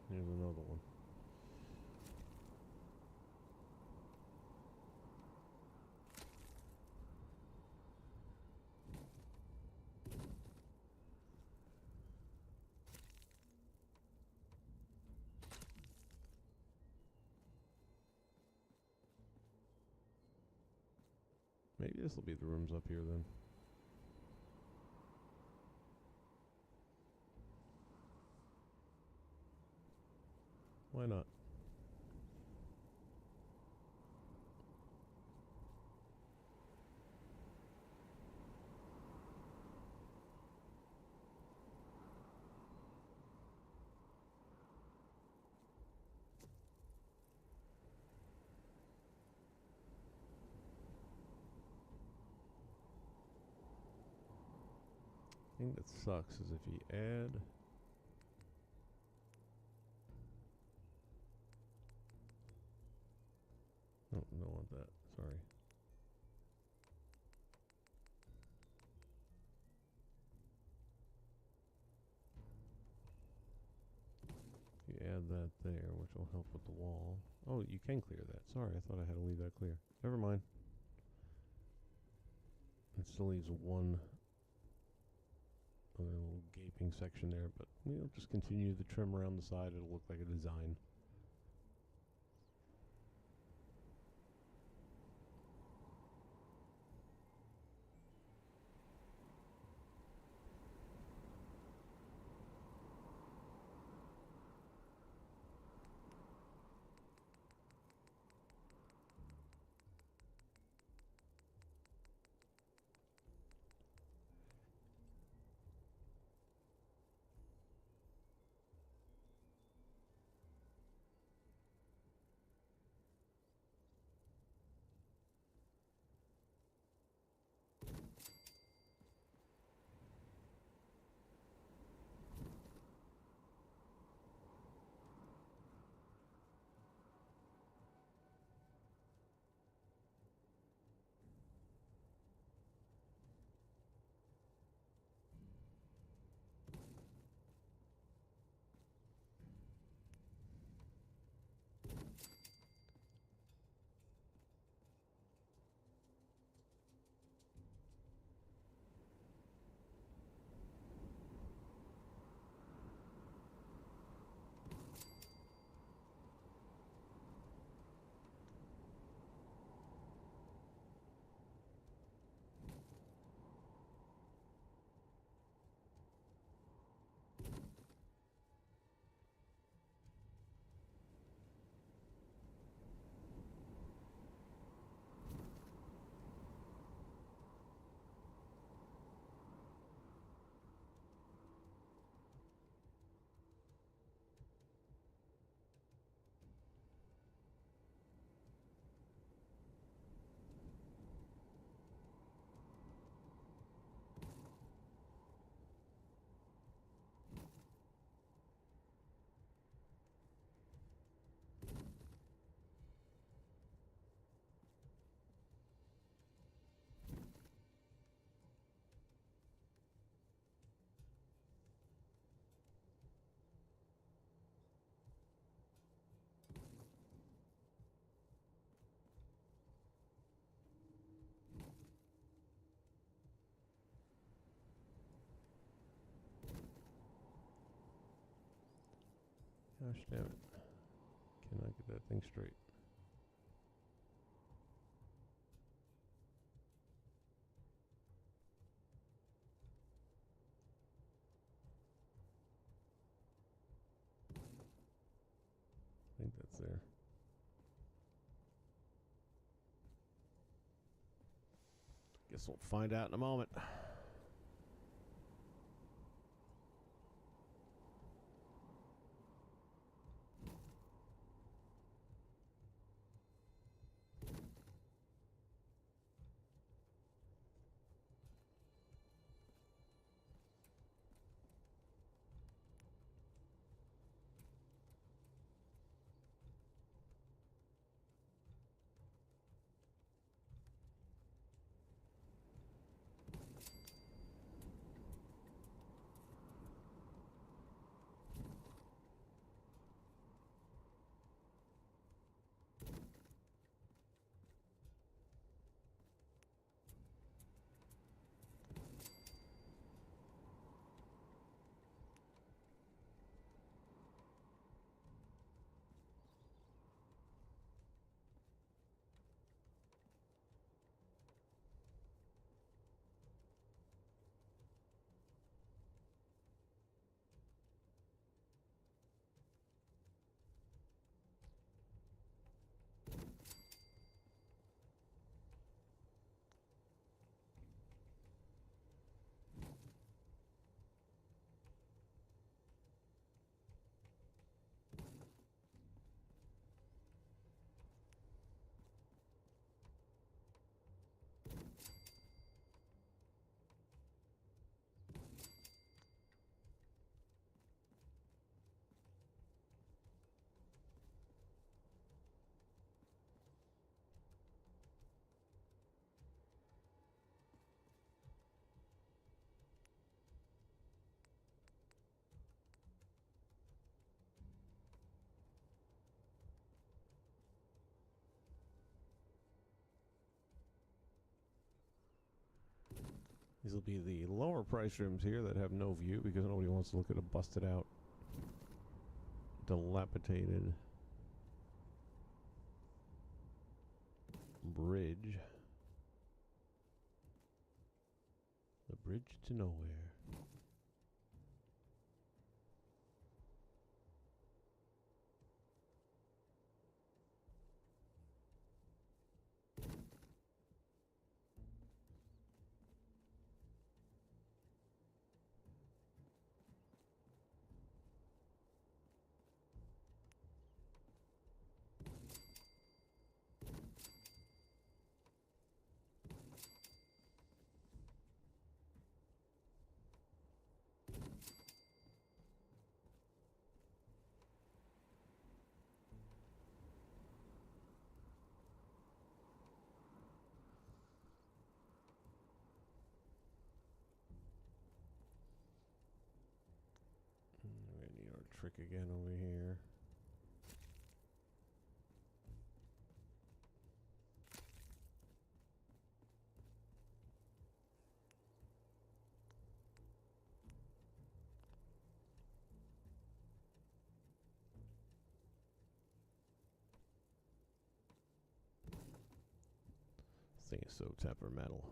A: Here's another one. Maybe this will be the rooms up here then. Why not? The thing that sucks is if you add oh, don't want that. Sorry. have that there, which will help with the wall. Oh, you can clear that. Sorry, I thought I had to leave that clear. Never mind. It still leaves one little gaping section there, but we'll just continue the trim around the side. It'll look like a design. Gosh damn it. Cannot get that thing straight. I think that's there. Guess we'll find out in a moment. These will be the lower price rooms here that have no view because nobody wants to look at a busted out, dilapidated bridge. The bridge to nowhere. We need our trick again over here. This thing is so temperamental.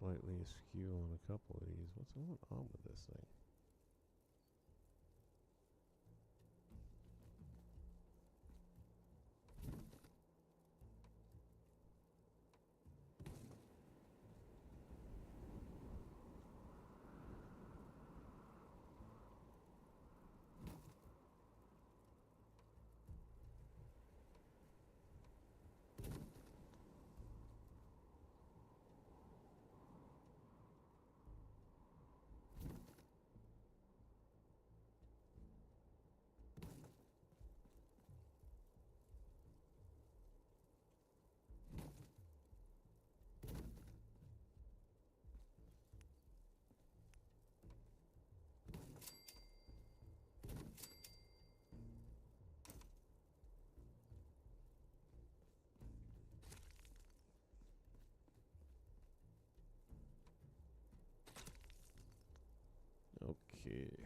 A: Slightly askew on a couple of these. What's going on with this thing? Okay.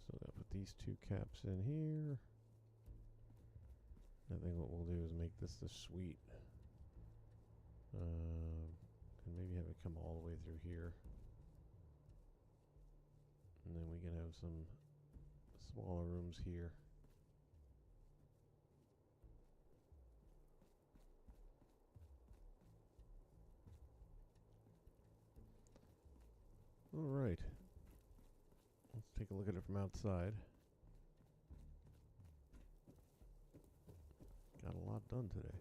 A: So I'll put these two caps in here. I think what we'll do is make this the suite. And maybe have it come all the way through here. And then we can have some smaller rooms here. Alright. Let's take a look at it from outside. Got a lot done today.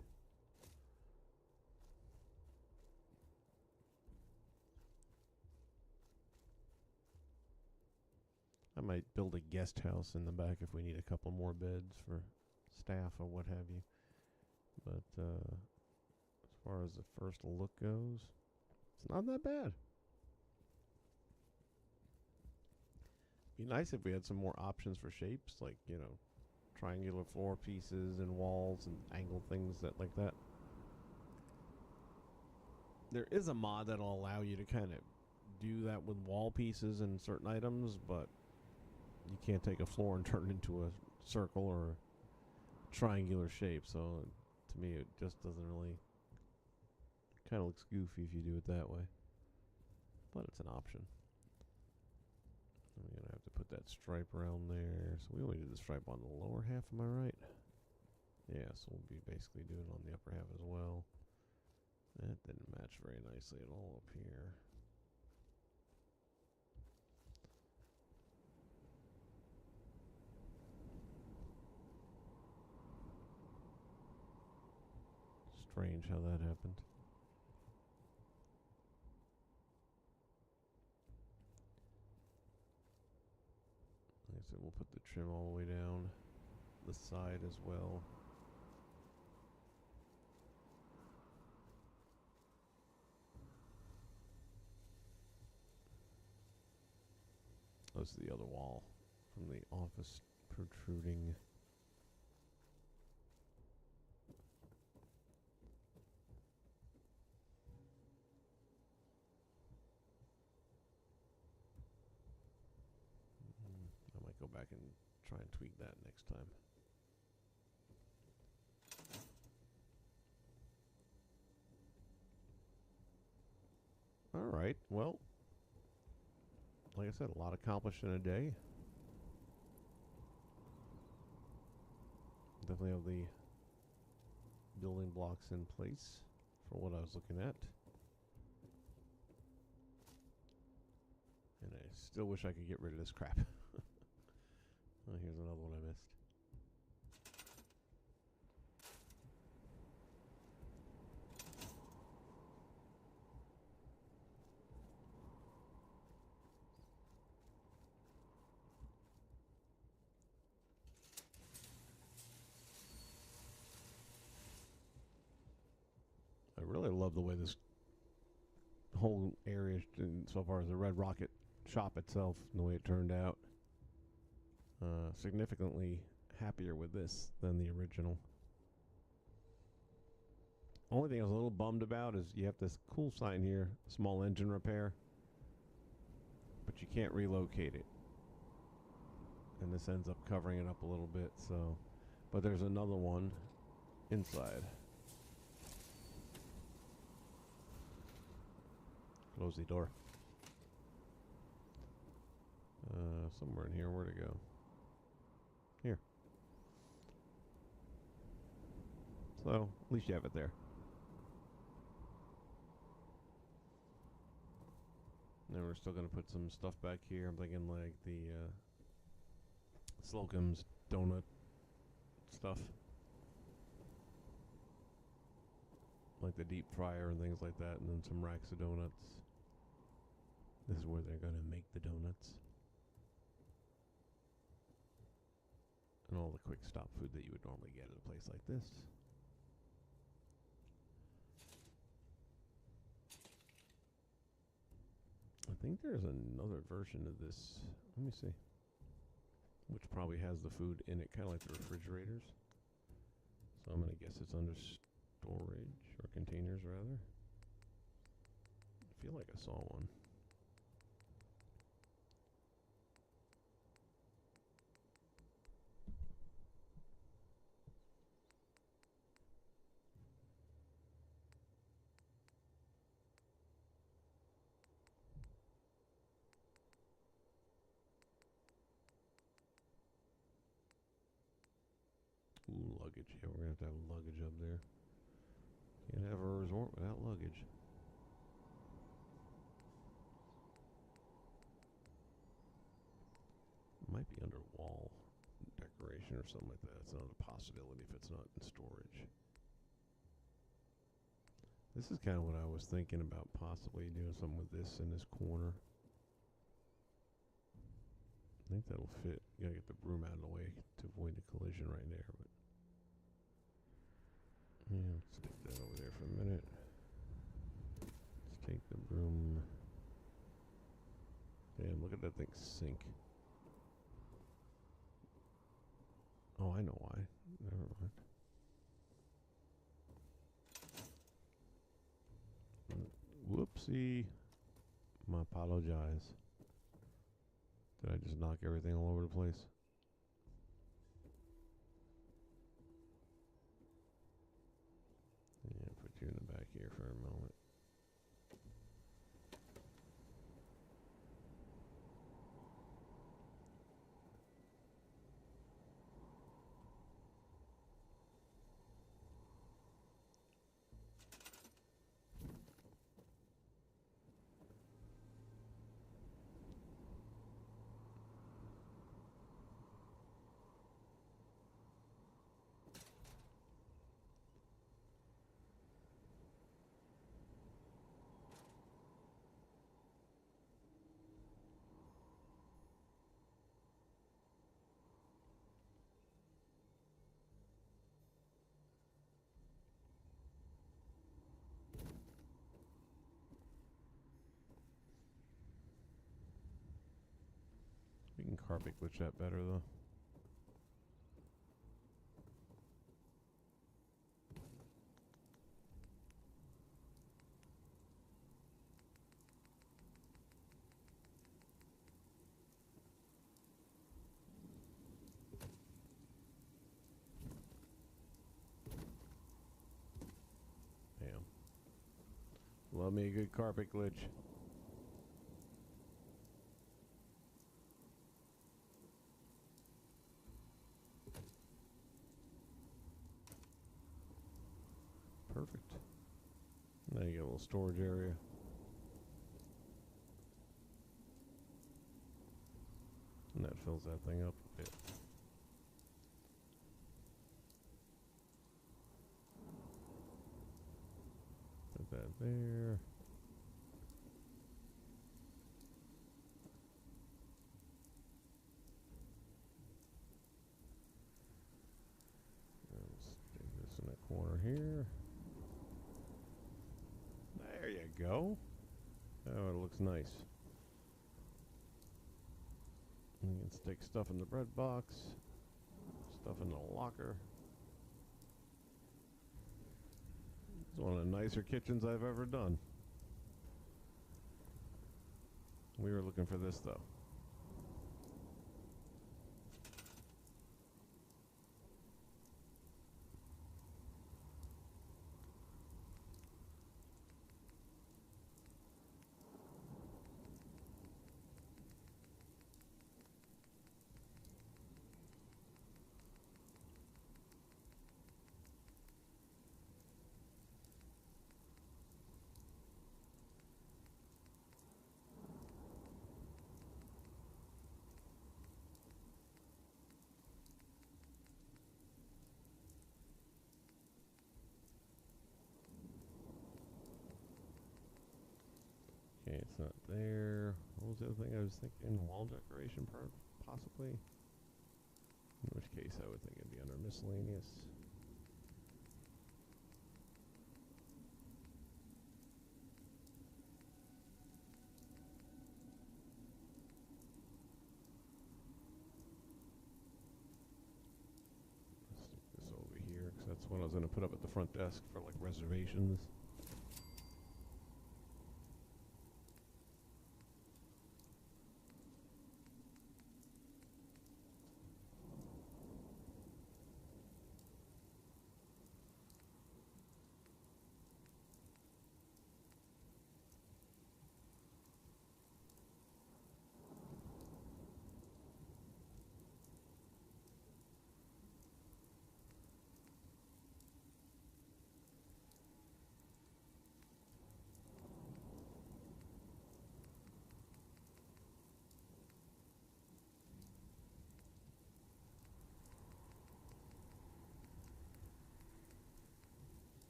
A: I might build a guest house in the back if we need a couple more beds for staff or what have you. But as far as the first look goes, it's not that bad. Be nice if we had some more options for shapes, like, you know, triangular floor pieces and walls and angle things like that. There is a mod that'll allow you to kind of do that with wall pieces and certain items, but you can't take a floor and turn it into a circle or a triangular shape. So to me, it just doesn't really, kind of looks goofy if you do it that way. But it's an option. I'm going to have to put that stripe around there. So we only did the stripe on the lower half, am I right? Yeah, so we'll be basically doing it on the upper half as well. That didn't match very nicely at all up here. Strange how that happened. Like I said, we'll put the trim all the way down the side as well. This is the other wall from the office protruding. I might go back and try and tweak that next time. All right, well, like I said, a lot accomplished in a day. Definitely have the building blocks in place for what I was looking at. And I still wish I could get rid of this crap. Oh, here's another one I missed. I really love the way this whole area, so far as the Red Rocket shop itself, and the way it turned out. Significantly happier with this than the original. Only thing I was a little bummed about is you have this cool sign here, small engine repair, but you can't relocate it. And this ends up covering it up a little bit, so. But there's another one inside. Close the door. Somewhere in here, where'd it go? Here. So, at least you have it there. Now we're still going to put some stuff back here. I'm thinking like the Slocum's donut stuff. Like the deep fryer and things like that, and then some racks of donuts. This is where they're going to make the donuts. And all the quick stop food that you would normally get at a place like this. I think there's another version of this. Let me see. Which probably has the food in it, kind of like the refrigerators. So I'm going to guess it's under storage, or containers rather. I feel like I saw one. Ooh, luggage. Yeah, we're going to have luggage up there. Can't have a resort without luggage. Might be under wall decoration or something like that. It's not a possibility if it's not in storage. This is kind of what I was thinking about, possibly doing something with this in this corner. I think that'll fit. You gotta get the broom out of the way to avoid the collision right there. But yeah, let's stick that over there for a minute. Let's take the broom. Damn, look at that thing sink. Oh, I know why. Never mind. Whoopsie. I apologize. Did I just knock everything all over the place? Yeah, put you in the back here for a moment. carpet glitch that better though. Love me a good carpet glitch. Perfect. Now you get a little storage area. And that fills that thing up a bit. Put that there. And stick this in the corner here. There you go. Oh, it looks nice. You can stick stuff in the bread box, stuff in the locker. It's one of the nicer kitchens I've ever done. We were looking for this though. Okay, it's not there. What was the other thing I was thinking? Wall decoration part, possibly? In which case I would think it'd be under miscellaneous. Stick this over here, because that's what I was going to put up at the front desk for like reservations.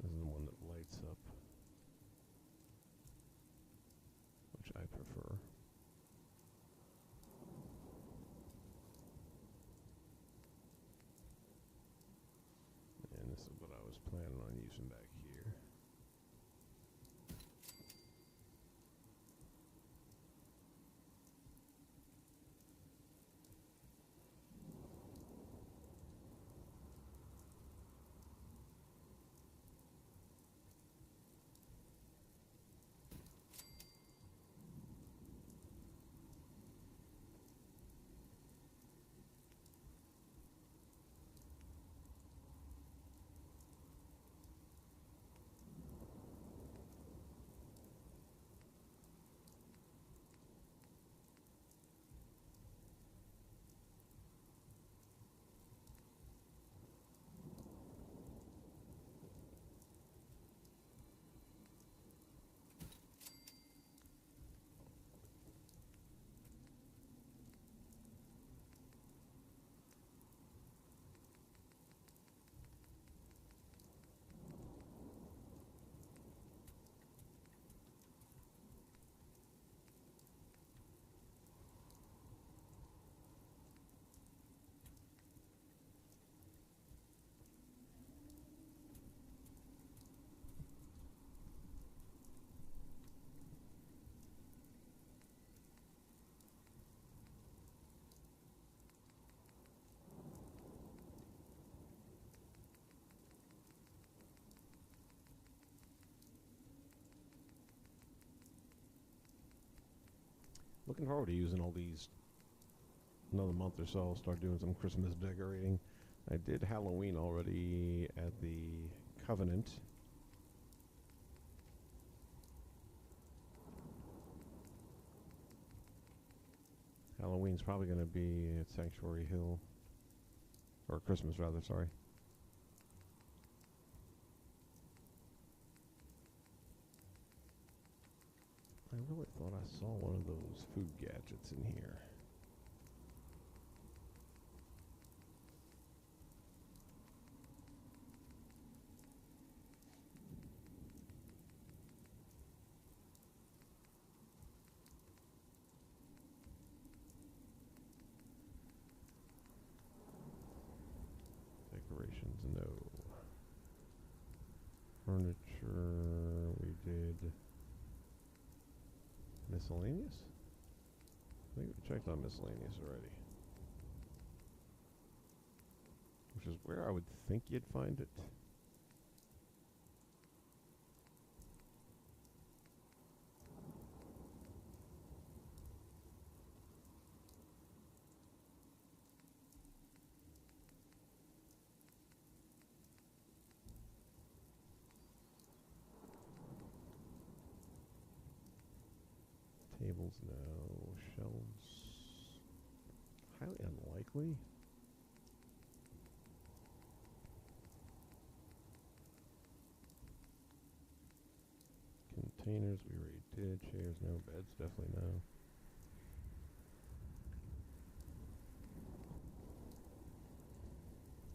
A: This is the one that lights up, which I prefer. And this is what I was planning on using back here. Looking forward to using all these. Another month or so, I'll start doing some Christmas decorating. I did Halloween already at the Covenant. Halloween's probably going to be at Sanctuary Hill. Or Christmas, rather, sorry. I really thought I saw one of those food gadgets in here. Decorations, no. Furniture, we did. Miscellaneous? I think we checked on miscellaneous already. Which is where I would think you'd find it. Tables, no. Shelves, highly unlikely. Containers, we already did. Chairs, no. Beds, definitely no.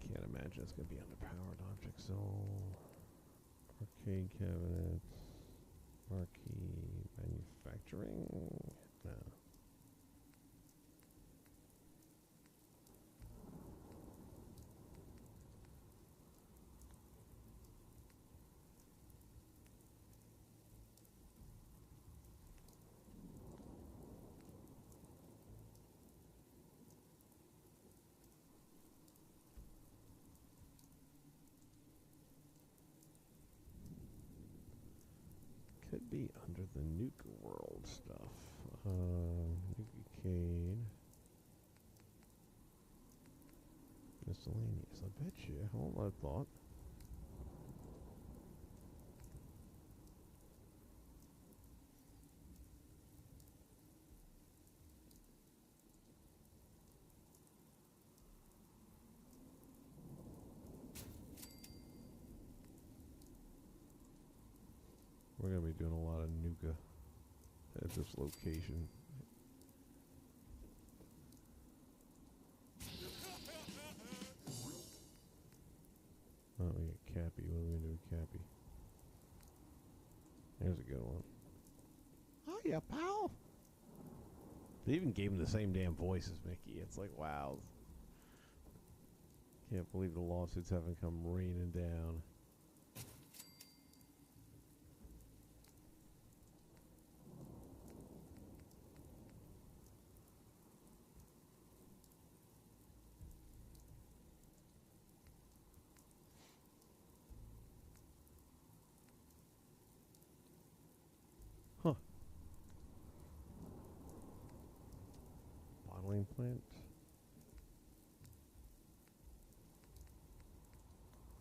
A: Can't imagine it's going to be underpowered object. So, arcade cabinets, marquee, manufacturing, no. Could be under the Nuka World stuff. Nuka Cane. Miscellaneous, I bet you. Hold that thought. We're going to be doing a lot of Nuka at this location. Oh, we got Cappy. What are we going to do with Cappy? There's a good one. Hiya, pal! They even gave him the same damn voice as Mickey. It's like, wow. Can't believe the lawsuits haven't come raining down. Huh. Bottling plant.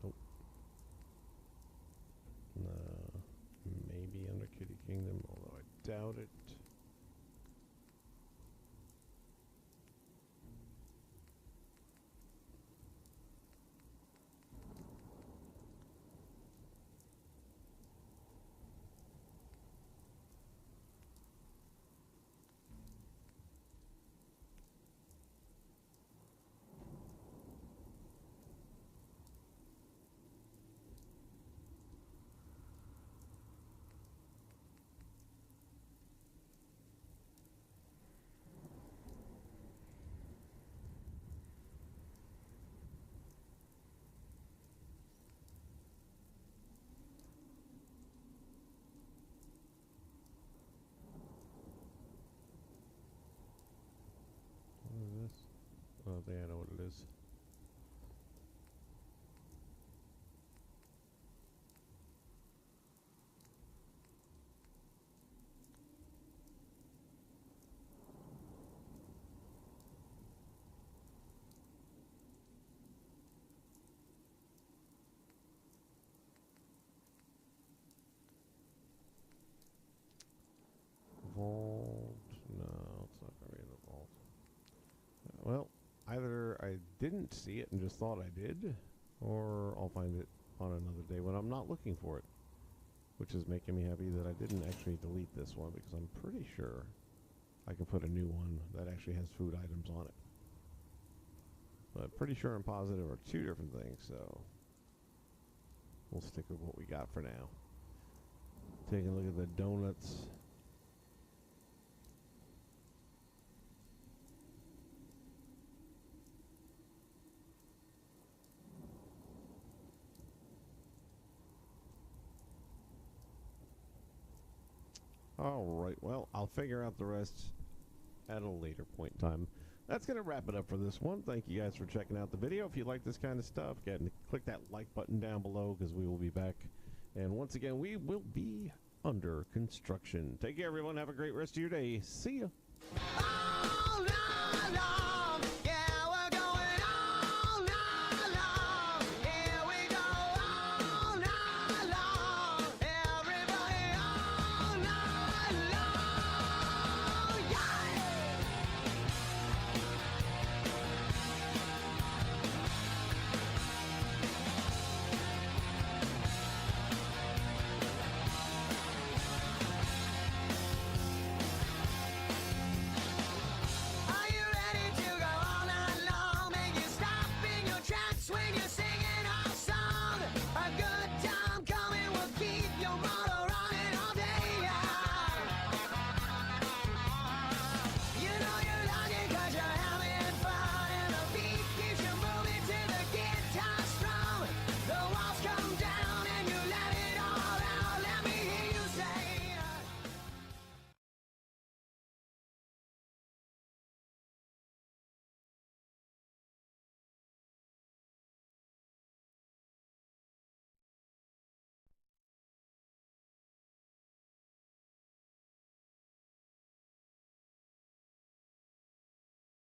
A: Nope. No. Maybe under Kitty Kingdom, although I doubt it. What is this? Oh, there, I know what it is. didn't see it and just thought I did, or I'll find it on another day when I'm not looking for it, which is making me happy that I didn't actually delete this one, because I'm pretty sure I can put a new one that actually has food items on it. But pretty sure and positive are two different things, so we'll stick with what we got for now. Taking a look at the donuts. Alright, well, I'll figure out the rest at a later point in time. That's going to wrap it up for this one. Thank you guys for checking out the video. If you like this kind of stuff, click that like button down below, because we will be back. And once again, we will be under construction. Take care, everyone. Have a great rest of your day. See ya.